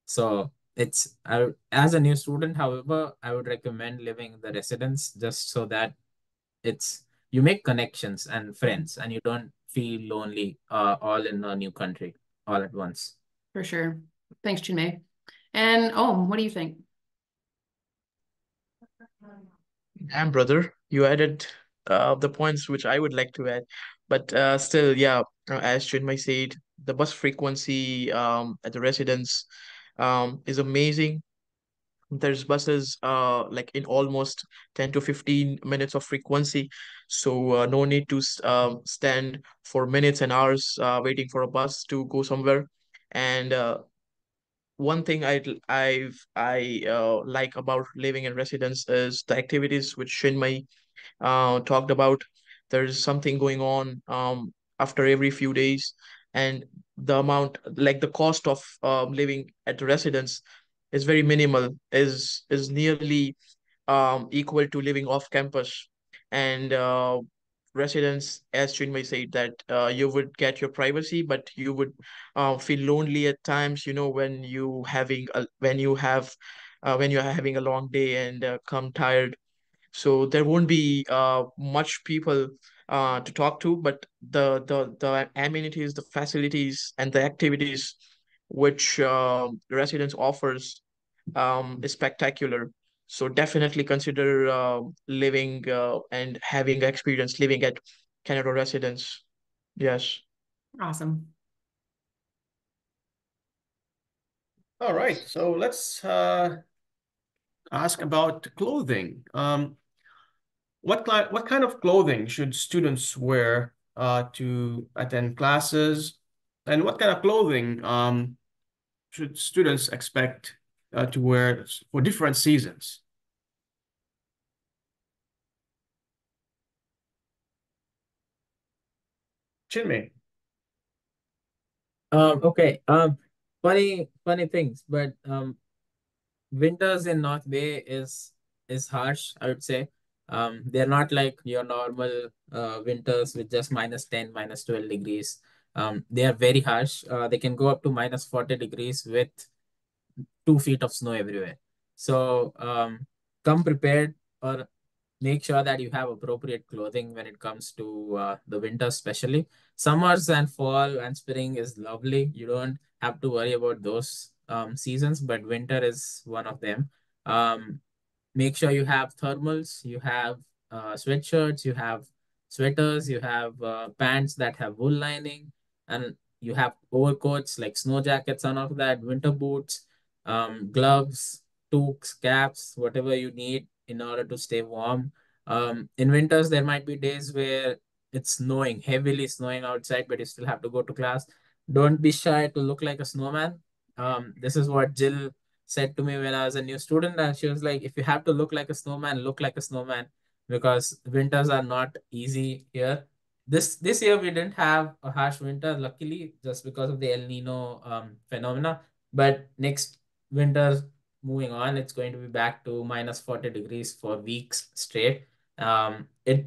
Speaker 8: So as a new student, however, I would recommend living in the residence just so that you make connections and friends and you don't feel lonely all in a new country all at once.
Speaker 7: For sure. Thanks, Chinmay. And what do you think?
Speaker 6: And brother, you added the points which I would like to add, but still, yeah, as Chinmay said, the bus frequency at the residence is amazing. There's buses like in almost 10 to 15 minutes of frequency, so no need to stand for minutes and hours waiting for a bus to go somewhere. And one thing I like about living in residence is the activities which Shinmay talked about. There's something going on after every few days, and the amount, like the cost of living at the residence is very minimal, is nearly equal to living off campus. And residents, as Chinmay said, that you would get your privacy, but you would feel lonely at times, when you're having a long day and come tired. So there won't be much people to talk to, but the amenities, the facilities, and the activities which residence offers is spectacular. So definitely consider living and having experience living at Canada residence. Yes.
Speaker 7: Awesome.
Speaker 1: All right, so let's ask about clothing. What kind of clothing should students wear to attend classes, and what kind of clothing should students expect to wear for different seasons? Chinmay.
Speaker 8: Okay. Funny things, but winters in North Bay is harsh, I would say. They're not like your normal winters with just -10, -12 degrees. They are very harsh. They can go up to -40 degrees with 2 feet of snow everywhere. So come prepared, or make sure that you have appropriate clothing when it comes to the winter, especially. Summers and fall and spring is lovely. You don't have to worry about those seasons, but winter is one of them. Um, Make sure you have thermals, you have sweatshirts, you have sweaters, you have pants that have wool lining, and you have overcoats like snow jackets and all of that, winter boots, gloves, toques, caps, whatever you need in order to stay warm. In winters, there might be days where it's snowing, heavily snowing outside, but you still have to go to class. Don't be shy to look like a snowman. This is what Jill said to me when I was a new student, and she was like, if you have to look like a snowman, look like a snowman. because winters are not easy here. This year we didn't have a harsh winter, luckily, just because of the El Nino phenomena. But next winter, moving on, it's going to be back to minus 40 degrees for weeks straight. If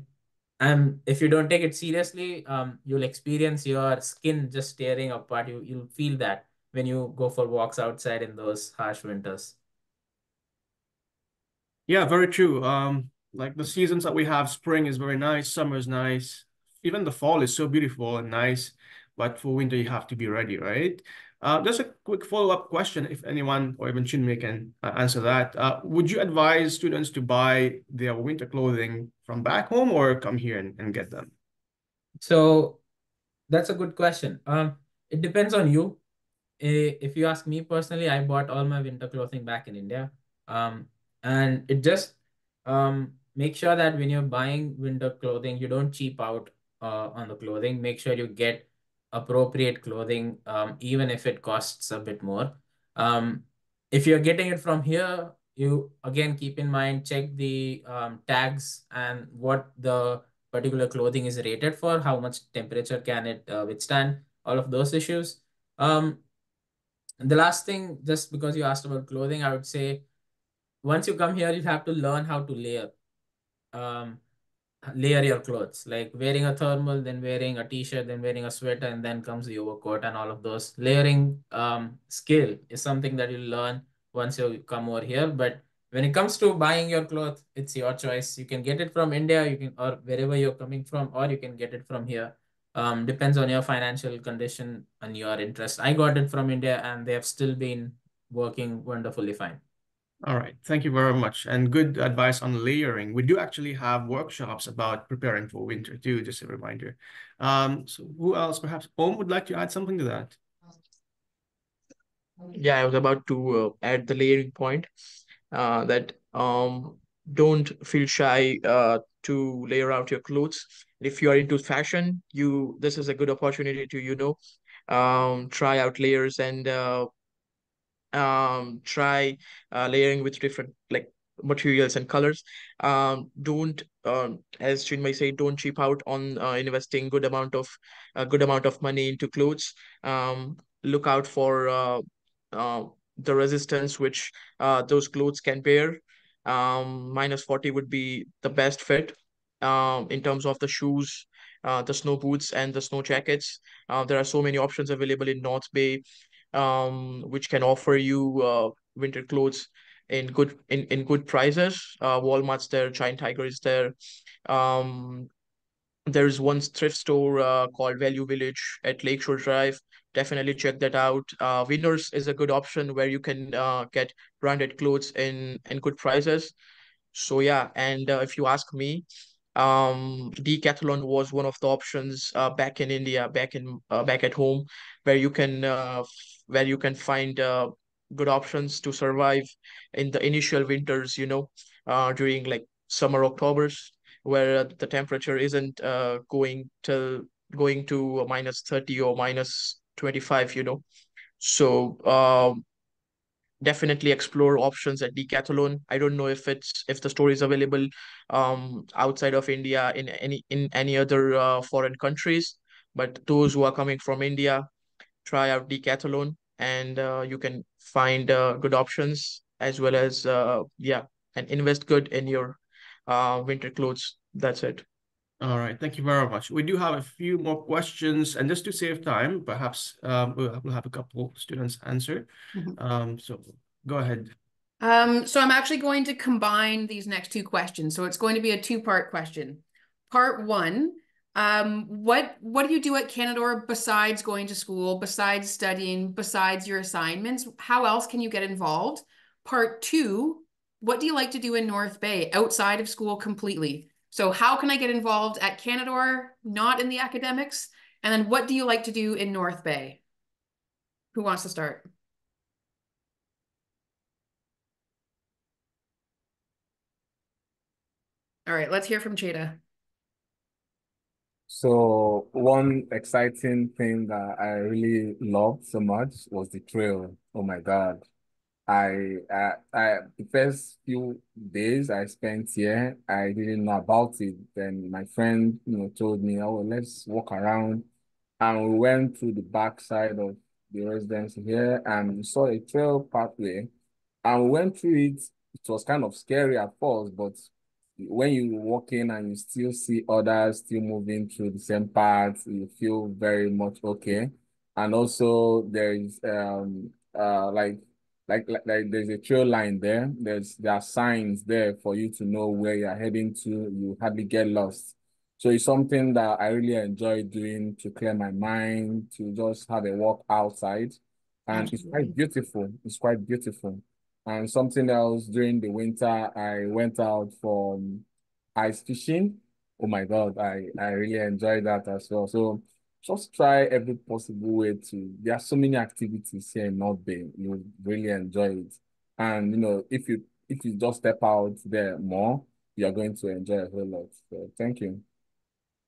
Speaker 8: you don't take it seriously, you'll experience your skin just tearing apart. You'll feel that when you go for walks outside in those harsh winters.
Speaker 1: Yeah, very true. Like the seasons that we have, spring is very nice, summer is nice, even the fall is so beautiful and nice. But for winter, you have to be ready, right? Just a quick follow-up question, if anyone or even Chinmay can answer that. Would you advise students to buy their winter clothing from back home or come here and get them?
Speaker 8: So that's a good question. It depends on you. If you ask me personally, I bought all my winter clothing back in India. And it just make sure that when you're buying winter clothing, you don't cheap out on the clothing. Make sure you get appropriate clothing, even if it costs a bit more. If you're getting it from here, you again keep in mind, check the tags and what the particular clothing is rated for, how much temperature can it withstand, all of those issues. The last thing, just because you asked about clothing, I would say once you come here, you have to learn how to layer. Layer your clothes, like wearing a thermal, then wearing a t-shirt, then wearing a sweater, and then comes the overcoat and all of those. Layering skill is something that you learn once you come over here. But when it comes to buying your clothes, it's your choice. You can get it from India, you can, or wherever you're coming from, or you can get it from here. Depends on your financial condition and your interest. I got it from India and they have still been working wonderfully fine.
Speaker 1: All right, thank you very much. And good advice on layering. We do actually have workshops about preparing for winter too, just a reminder. So who else, perhaps Om would like to add something to that?
Speaker 6: Yeah, I was about to add the layering point that don't feel shy to layer out your clothes. If you are into fashion, this is a good opportunity to, try out layers and try layering with different like materials and colors. Don't As Chinmay said, don't cheap out on investing good amount of money into clothes. Look out for uh, the resistance which those clothes can bear. Minus 40 would be the best fit in terms of the shoes, the snow boots and the snow jackets. There are so many options available in North Bay, which can offer you winter clothes in good prices. Walmart's there, Giant Tiger is there. Um, there's one thrift store called Value Village at Lakeshore Drive. Definitely check that out. Winners is a good option where you can get branded clothes in good prices. So yeah, and if you ask me, Decathlon was one of the options back in India, back at home, where where you can find good options to survive in the initial winters, during like summer Octobers, where the temperature isn't going to minus 30 or minus 25, So definitely explore options at Decathlon. I don't know if the store is available outside of India in any other foreign countries, but those who are coming from India, try out Decathlon and you can find good options as well as and invest good in your winter clothes. That's it.
Speaker 1: All right, thank you very much. We do have a few more questions, and just to save time, perhaps we'll have a couple students answer. So go ahead.
Speaker 7: So I'm actually going to combine these next two questions. So it's going to be a two-part question. Part one, what do you do at Canadore besides going to school, besides studying, besides your assignments? How else can you get involved? Part two, what do you like to do in North Bay outside of school completely? So how can I get involved at Canadore, not in the academics? And then what do you like to do in North Bay? Who wants to start? All right, let's hear from Cheta.
Speaker 5: So one exciting thing that I really loved so much was the trail. Oh my God. the first few days I spent here, I didn't know about it. Then my friend, told me, oh, let's walk around. And we went to the back side of the residence here and we saw a trail pathway. And we went through it. It was kind of scary at first, but when you walk in and you still see others still moving through the same path, you feel very much okay. And also there is like there's a trail line there. There are signs there for you to know where you're heading to. You hardly get lost. So it's something that I really enjoy doing to clear my mind, to just have a walk outside. And it's quite beautiful. It's quite beautiful. And something else during the winter, I went out for ice fishing. Oh my God, I really enjoyed that as well. So just try every possible way to. There are so many activities here in North Bay. You really enjoy it. And if you just step out there more, you're going to enjoy a whole lot. So thank you.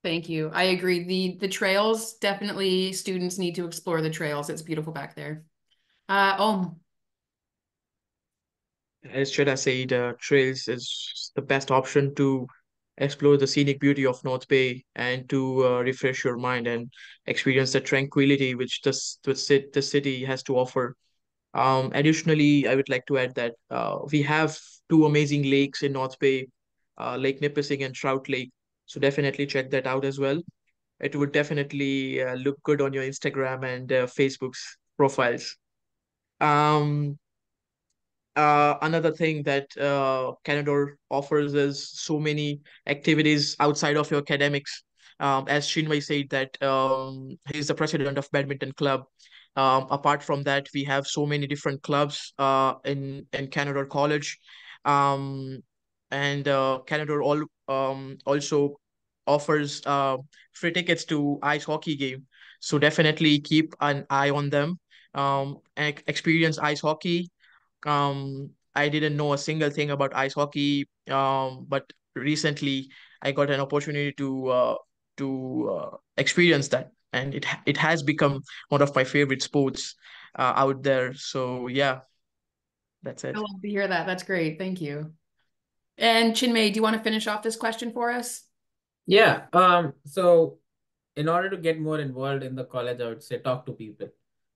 Speaker 7: Thank you. I agree. The trails, definitely students need to explore the trails. It's beautiful back there.
Speaker 6: As Shweta said, trails is the best option to explore the scenic beauty of North Bay and to refresh your mind and experience the tranquility which the city has to offer. Additionally, I would like to add that we have two amazing lakes in North Bay, Lake Nipissing and Trout Lake. So definitely check that out as well. It would definitely look good on your Instagram and Facebook's profiles. Um, Another thing that Canadore offers is so many activities outside of your academics. As Shinwei said that he's the president of badminton club. Apart from that, we have so many different clubs in Canadore College, um, and Canadore also offers free tickets to ice hockey game. So definitely keep an eye on them. Experience ice hockey. I didn't know a single thing about ice hockey, but recently I got an opportunity to experience that, and it has become one of my favorite sports out there. So yeah, that's
Speaker 7: I
Speaker 6: it.
Speaker 7: love to hear that. That's great. Thank you. And Chinmay, do you want to finish off this question for us?
Speaker 8: Yeah. So in order to get more involved in the college, I would say talk to people.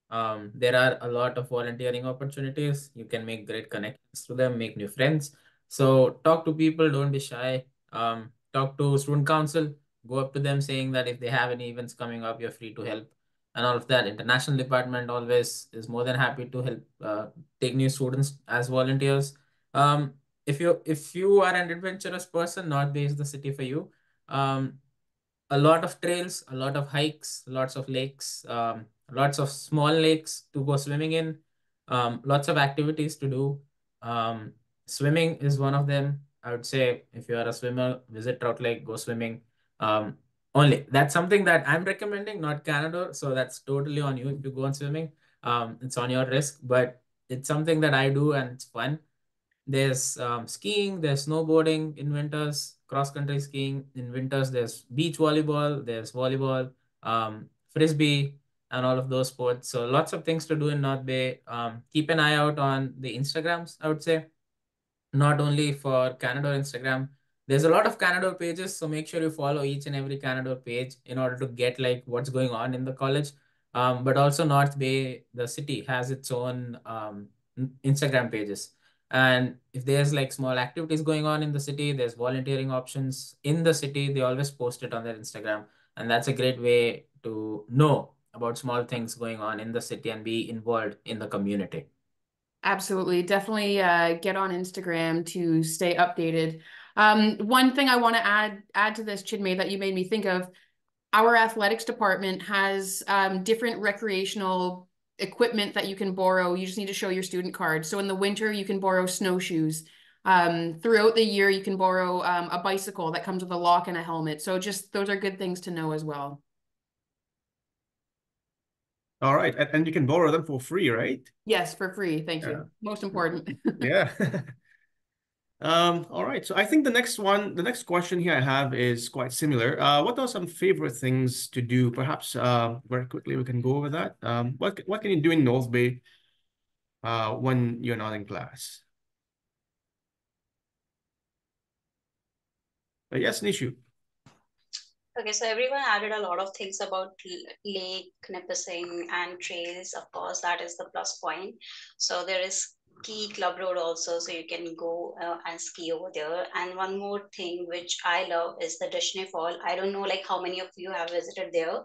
Speaker 8: There are a lot of volunteering opportunities. You can make great connections to them, make new friends. So talk to people, don't be shy. Talk to student council, go up to them saying that if they have any events coming up, you're free to help and all of that. International department always is more than happy to help take new students as volunteers. Um, if you are an adventurous person, North Bay is the city for you. Um, a lot of trails, a lot of hikes, lots of lakes, lots of small lakes to go swimming in, lots of activities to do. Um, Swimming is one of them. I would say if you are a swimmer, visit Trout Lake, go swimming. Um, Only that's something that I'm recommending, not Canada. So that's totally on you if you go on swimming. It's on your risk, but it's something that I do and it's fun. There's skiing, there's snowboarding in winters, cross-country skiing in winters, there's beach volleyball, there's volleyball, frisbee, and all of those sports. So lots of things to do in North Bay. Keep an eye out on the Instagrams, I would say, not only for Canadore Instagram. There's a lot of Canadore pages, so make sure you follow each and every Canadore page in order to get like what's going on in the college. But also North Bay, the city, has its own Instagram pages. And if there's like small activities going on in the city, there's volunteering options in the city, they always post it on their Instagram. And that's a great way to know about small things going on in the city and be involved in the community.
Speaker 7: Absolutely. Definitely get on Instagram to stay updated. One thing I want to add to this, Chinmay, that you made me think of, our athletics department has different recreational equipment that you can borrow. You just need to show your student card. So in the winter, you can borrow snowshoes. Throughout the year, you can borrow a bicycle that comes with a lock and a helmet. So just those are good things to know as well.
Speaker 1: All right, and you can borrow them for free, right?
Speaker 7: Yes, for free. Thank you. Most important.
Speaker 1: Yeah. All right. So I think the next question here I have is quite similar. What are some favorite things to do? Perhaps very quickly we can go over that. What can you do in North Bay when you're not in class. But yes, Nishu.
Speaker 3: Okay, so everyone added a lot of things about lake, Nipissing, and trails. Of course, that is the plus point. So there is ski club road also, so you can go and ski over there. And one more thing which I love is the Dishney Fall. I don't know like how many of you have visited there.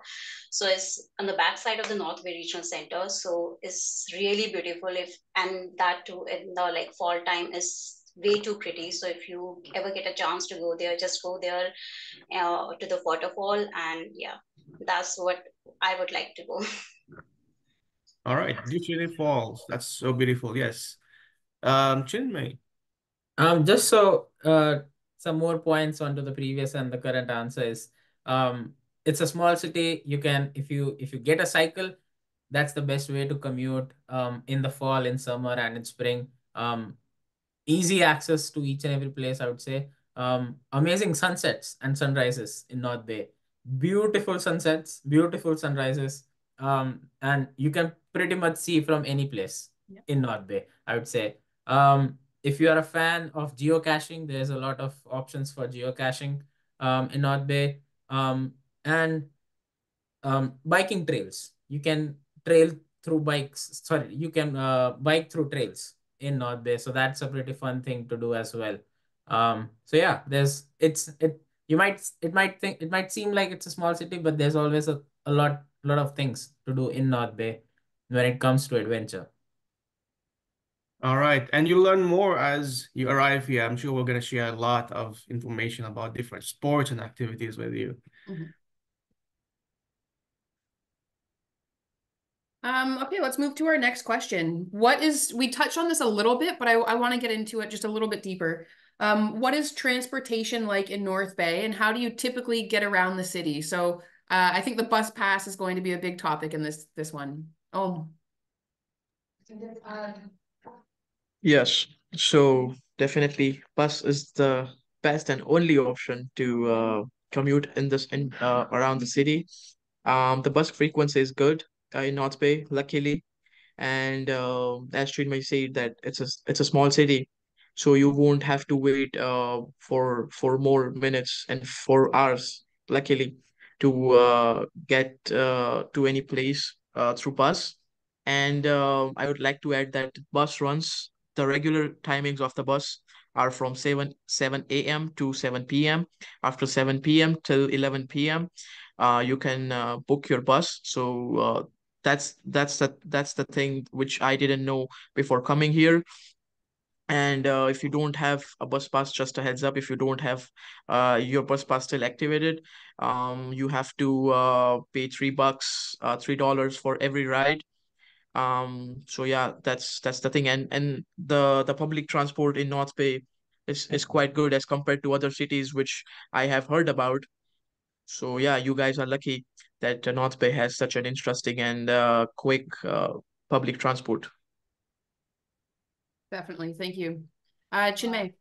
Speaker 3: So it's on the backside of the North Bay Regional Center. So it's really beautiful. If and that too in the like fall time is way too pretty. So if you ever get a chance to go there, just go there to the waterfall, and yeah, that's what I would like to go.
Speaker 1: All right, Disney Falls. That's so beautiful. Yes. Chinmay.
Speaker 8: Just so some more points onto the previous and the current answer is it's a small city. You can if you get a cycle, that's the best way to commute in the fall, in summer, and in spring. Easy access to each and every place, I would say. Amazing sunsets and sunrises in North Bay. Beautiful sunsets, beautiful sunrises. And you can pretty much see from any place in North Bay, I would say. If you are a fan of geocaching, there's a lot of options for geocaching in North Bay. And biking trails. You can trail through bikes. Sorry, you can bike through trails in North Bay. So that's a pretty fun thing to do as well. So yeah, it might seem like it's a small city, but there's always a lot of things to do in North Bay when it comes to adventure.
Speaker 1: All right, and you learn more as you arrive here. I'm sure we're going to share a lot of information about different sports and activities with you.
Speaker 7: Okay, let's move to our next question. We touched on this a little bit, but I want to get into it just a little bit deeper. What is transportation like in North Bay, and how do you typically get around the city? So I think the bus pass is going to be a big topic in this one. Oh.
Speaker 6: Yes, so definitely bus is the best and only option to commute in around the city. The bus frequency is good in North Bay, luckily, and as Chinmay said that it's a small city, so you won't have to wait for more minutes and for hours, luckily, to get to any place through bus. And I would like to add that bus runs, the regular timings of the bus are from 7 a.m. to 7 p.m. After 7 p.m. till 11 p.m. You can book your bus. So that's the thing which I didn't know before coming here. And if you don't have a bus pass, just a heads up, if you don't have your bus pass still activated, you have to pay $3, $3 for every ride. So yeah, that's the thing. And the public transport in North Bay is quite good as compared to other cities which I have heard about. So yeah, you guys are lucky that North Bay has such an interesting and quick public transport.
Speaker 7: Definitely, thank you. Chinmay.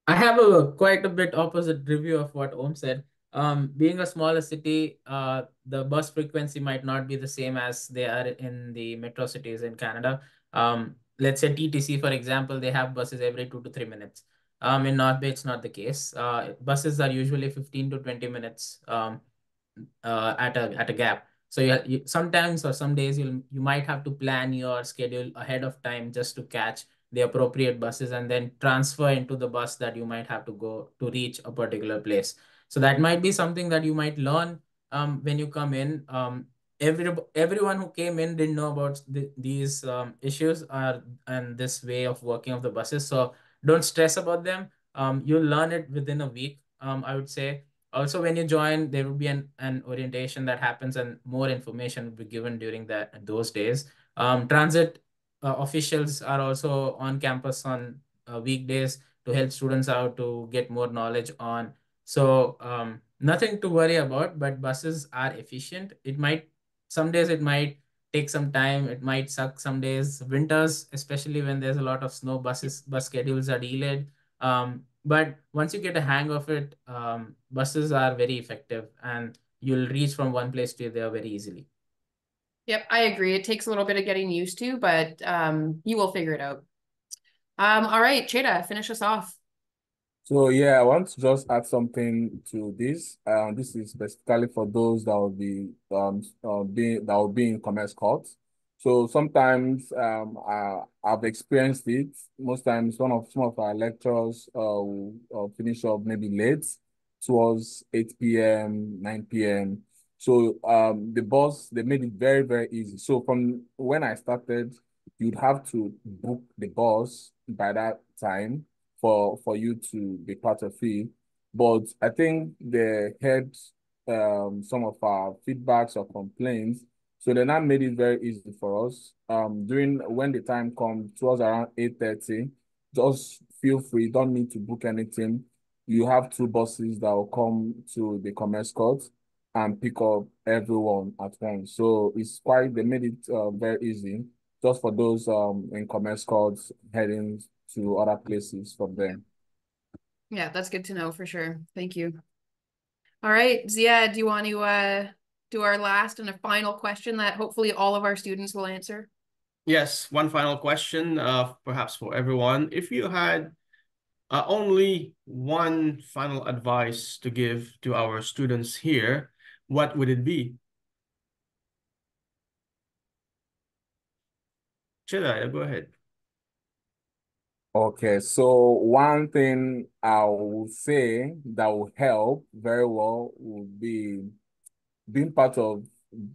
Speaker 8: I have quite a bit opposite review of what Om said. Being a smaller city, the bus frequency might not be the same as they are in the metro cities in Canada. Let's say TTC, for example, they have buses every 2 to 3 minutes. In North Bay, it's not the case. Buses are usually 15 to 20 minutes at a gap. So you sometimes or some days you might have to plan your schedule ahead of time just to catch the appropriate buses and then transfer into the bus that you might have to go to reach a particular place. So that might be something that you might learn when you come in. Everyone who came in didn't know about these issues and this way of working of the buses. So don't stress about them. You'll learn it within a week, I would say. Also, when you join, there will be an orientation that happens and more information will be given during those days. Transit officials are also on campus on weekdays to help students out to get more knowledge on. So nothing to worry about, but buses are efficient. Some days it might take some time. It might suck some days. Winters, especially when there's a lot of snow, bus schedules are delayed. But once you get a hang of it, buses are very effective and you'll reach from one place to the other very easily.
Speaker 7: Yep, I agree. It takes a little bit of getting used to, but you will figure it out. All right, Cheda, finish us off.
Speaker 5: So yeah, I want to just add something to this. This is specifically for those that will be in commerce courts. So sometimes I've experienced it. Most times some of our lecturers will finish up maybe late towards 8 p.m., 9 p.m. So the boss, they made it very, very easy. So from when I started, you'd have to book the bus by that time for you to be part of it. But I think they heard some of our feedbacks or complaints. So they now made it very easy for us. During when the time comes, towards around 8:30, just feel free, don't need to book anything. You have two buses that will come to the commerce court and pick up everyone at once. So they made it very easy just for those in commerce courts heading to other places from them.
Speaker 7: Yeah, that's good to know for sure. Thank you. All right, Zia, do you want to do our last and a final question that hopefully all of our students will answer?
Speaker 1: Yes, one final question, perhaps for everyone. If you had only one final advice to give to our students here, what would it be? Cheda, go ahead.
Speaker 5: Okay, so one thing I would say that will help very well would be being part of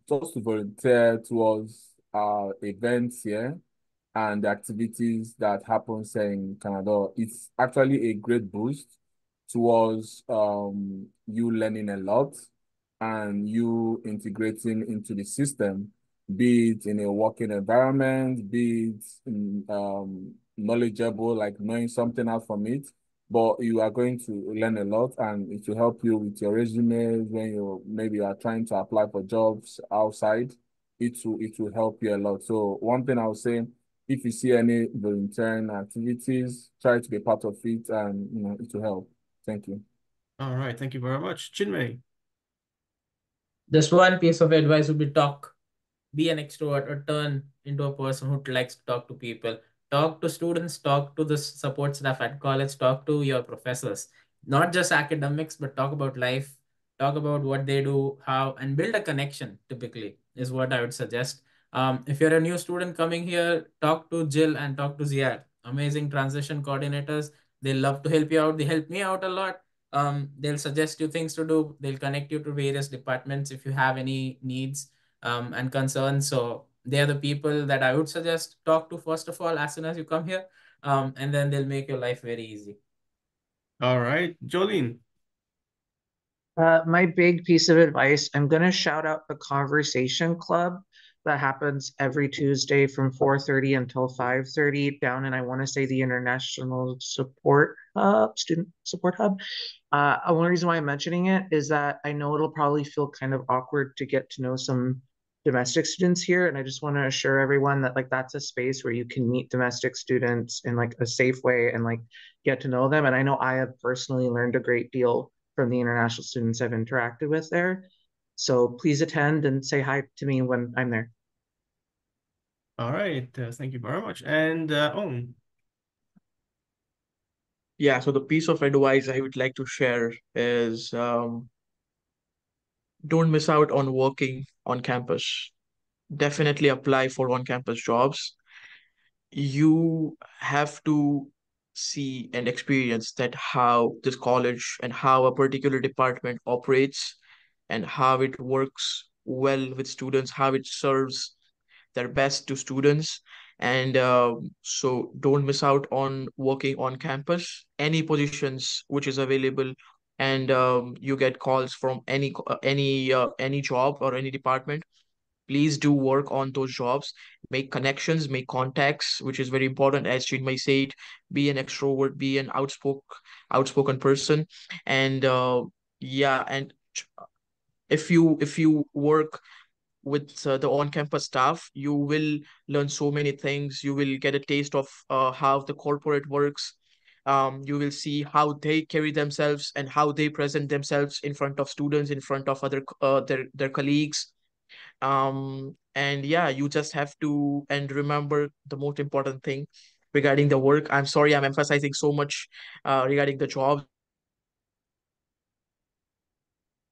Speaker 5: just to volunteer towards events here and the activities that happens in Canada. It's actually a great boost towards you learning a lot and you integrating into the system, be it in a working environment, be it in, knowledgeable, like knowing something out from it. But you are going to learn a lot and it will help you with your resumes when you are trying to apply for jobs outside. It will help you a lot. So one thing I would say, if you see any volunteering activities, try to be part of it and it will help. Thank you.
Speaker 1: All right, thank you very much. Chinmay.
Speaker 8: Just one piece of advice would be talk. Be an extrovert or turn into a person who likes to talk to people. Talk to students, talk to the support staff at college, talk to your professors. Not just academics, but talk about life, talk about what they do, how, and build a connection, typically, is what I would suggest. If you're a new student coming here, talk to Jill and talk to Ziad. Amazing transition coordinators. They love to help you out. They help me out a lot. They'll suggest you things to do. They'll connect you to various departments if you have any needs and concerns. So they are the people that I would suggest talk to first of all as soon as you come here, and then they'll make your life very easy.
Speaker 1: All right, Jolene.
Speaker 2: My big piece of advice, I'm going to shout out the Conversation Club that happens every Tuesday from 4:30 until 5:30 down in, I want to say, the International Support Hub, Student Support Hub. One reason why I'm mentioning it is that I know it'll probably feel kind of awkward to get to know some domestic students here, and I just want to assure everyone that like that's a space where you can meet domestic students in like a safe way and like get to know them. And I know I have personally learned a great deal from the international students I've interacted with there. So please attend and say hi to me when I'm there.
Speaker 1: All right, thank you very much. And Om.
Speaker 6: Yeah, so the piece of advice I would like to share is don't miss out on working on campus. Definitely apply for on-campus jobs. You have to see and experience that how this college and how a particular department operates and how it works well with students, how it serves their best to students. And so don't miss out on working on campus, any positions which is available. And you get calls from any job or any department. Please do work on those jobs, make connections, make contacts, which is very important. As Chinmay said, be an extrovert, be an outspoken person. And yeah, and if you work with the on-campus staff, you will learn so many things. You will get a taste of how the corporate works. You will see how they carry themselves and how they present themselves in front of students, in front of other their colleagues. And yeah, you just have to, and remember the most important thing regarding the work. I'm sorry, I'm emphasizing so much regarding the jobs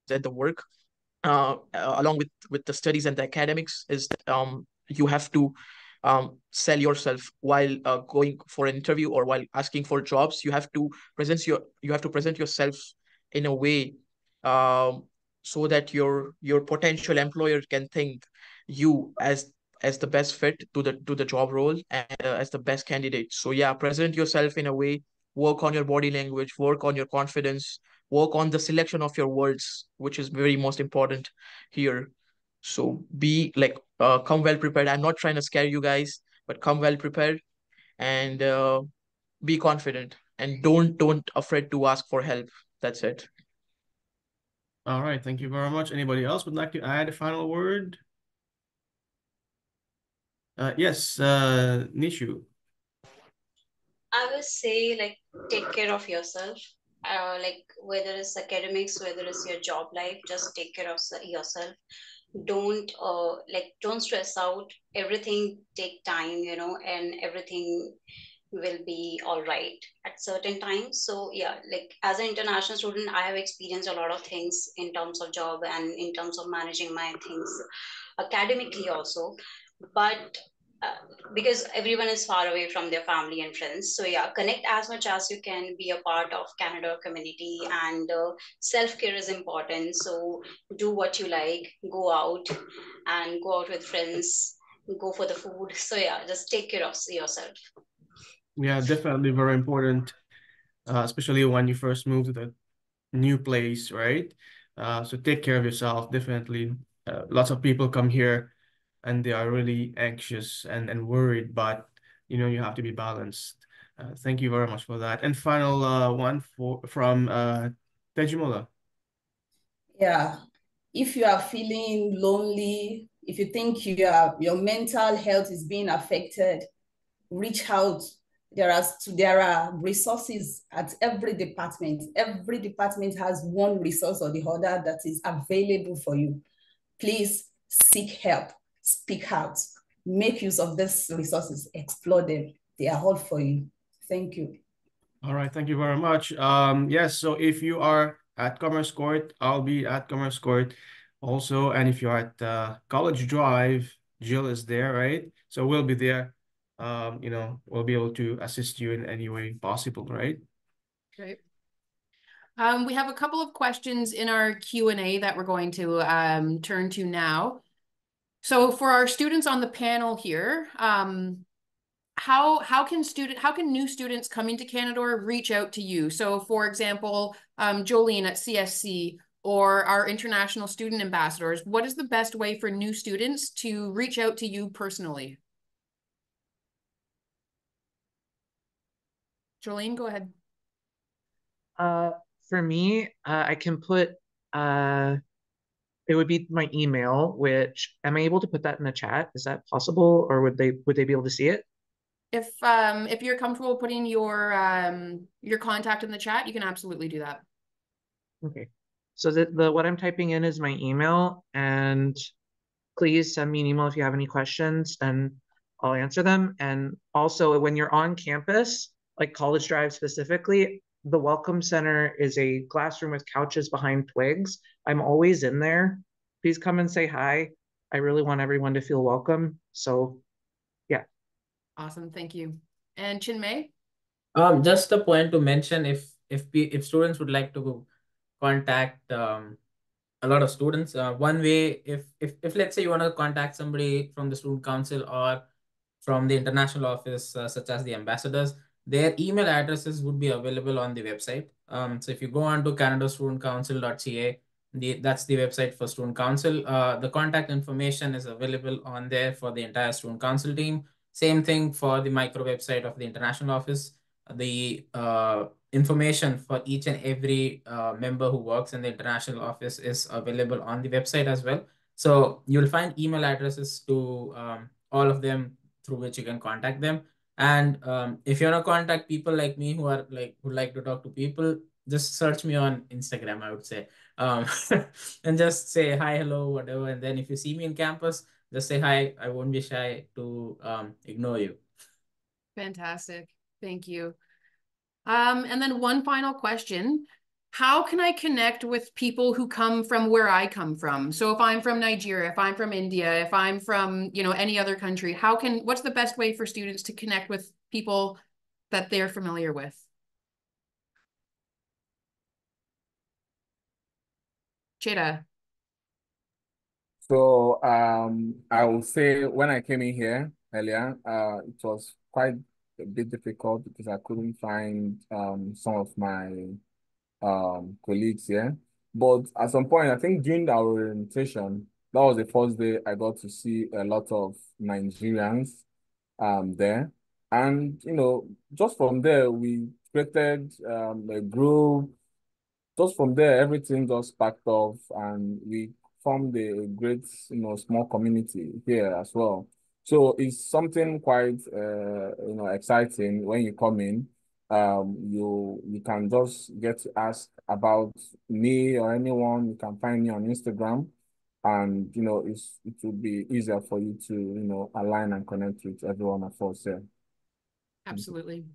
Speaker 6: and the work, along with the studies and the academics, is you have to sell yourself while going for an interview or while asking for jobs. You have to present yourself in a way, um, so that your potential employer can think you as the best fit to the job role, and as the best candidate. So yeah, present yourself in a way, work on your body language, work on your confidence, work on the selection of your words, which is very most important here. So be like, come well prepared. I'm not trying to scare you guys, but come well prepared, and be confident, and don't afraid to ask for help. That's it.
Speaker 1: All right, thank you very much. Anybody else would like to add a final word? Yes, Nishu.
Speaker 3: I would say, like, take care of yourself. Like, whether it's academics, whether it's your job life, just take care of yourself. Don't stress out. Everything take time, and everything will be all right at certain times. So yeah, like, as an international student, I have experienced a lot of things in terms of job and in terms of managing my things academically also. But uh, because everyone is far away from their family and friends, so yeah, connect as much as you can, be a part of Canadore community, and self-care is important. So do what you like, go out with friends, go for the food. So yeah, just take care of yourself.
Speaker 1: Yeah, definitely very important, especially when you first move to the new place, right? So take care of yourself, definitely. Lots of people come here and they are really anxious and worried, but you have to be balanced. Thank you very much for that. And final one from Tejimola.
Speaker 4: Yeah, if you are feeling lonely, if you think your mental health is being affected, reach out. There are resources at every department. Every department has one resource or the other that is available for you. Please seek help, speak out, make use of these resources, explore them. They are all for you. Thank you.
Speaker 1: All right, thank you very much. Yes, so if you are at Commerce Court, I'll be at Commerce Court also. And if you're at College Drive, Jill is there, right? So we'll be there. We'll be able to assist you in any way possible, right?
Speaker 7: Great. We have a couple of questions in our Q&A that we're going to turn to now. So for our students on the panel here, how can new students coming to Canadore reach out to you? So for example, Jolene at CSC, or our international student ambassadors, what is the best way for new students to reach out to you personally? Jolene, go ahead.
Speaker 2: For me, I can put it would be my email, which am I able to put that in the chat? Is that possible, or would they be able to see it?
Speaker 7: If you're comfortable putting your contact in the chat, you can absolutely do that.
Speaker 2: Okay. So the what I'm typing in is my email, and please send me an email if you have any questions, and I'll answer them. And also, when you're on campus, like College Drive specifically, the Welcome Center is a classroom with couches behind twigs. I'm always in there. Please come and say hi. I really want everyone to feel welcome. So, yeah.
Speaker 7: Awesome, thank you. And Chinmay?
Speaker 8: Just a point to mention, if students would like to contact a lot of students, one way, if let's say you want to contact somebody from the student council or from the international office, such as the ambassadors, their email addresses would be available on the website. So if you go on to canadorestudentcouncil.ca, that's the website for student council. The contact information is available on there for the entire student council team. Same thing for the micro website of the international office. The information for each and every member who works in the international office is available on the website as well. So you'll find email addresses to all of them through which you can contact them. And if you want to contact people like me who like to talk to people, just search me on Instagram, I would say, and just say hi, hello, whatever. And then if you see me in campus, just say hi. I won't be shy to ignore you.
Speaker 7: Fantastic. Thank you. And then one final question. How can I connect with people who come from where I come from? So if I'm from Nigeria, if I'm from India, if I'm from, any other country, what's the best way for students to connect with people that they're familiar with? Cheda.
Speaker 5: So I will say when I came in here earlier, it was quite a bit difficult because I couldn't find some of my colleagues here. But at some point, I think during our orientation, that was the first day I got to see a lot of Nigerians there. And just from there, we created a group. Just from there, everything just sparked off, and we formed a great, small community here as well. So it's something quite, exciting when you come in. You can just get to ask about me or anyone. You can find me on Instagram, and it will be easier for you to align and connect with everyone of us here.
Speaker 7: Absolutely.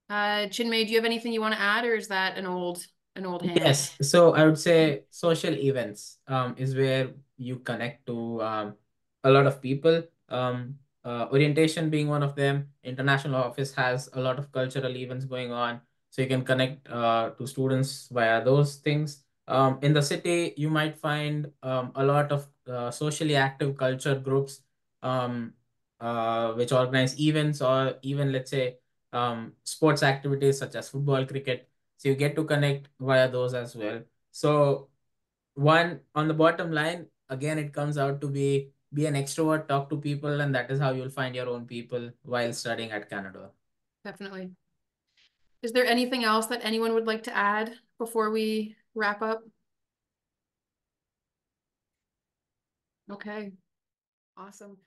Speaker 7: Chinmay, do you have anything you want to add, or is that an old hand?
Speaker 8: Yes, so I would say social events is where you connect to a lot of people. Orientation being one of them. International office has a lot of cultural events going on, so you can connect to students via those things. In the city, you might find a lot of socially active culture groups which organize events, or even, let's say, sports activities such as football, cricket. So you get to connect via those as well. So on the bottom line, again, it comes out to be an extrovert, talk to people, and that is how you'll find your own people while studying at Canadore.
Speaker 7: Definitely. Is there anything else that anyone would like to add before we wrap up? Okay, awesome.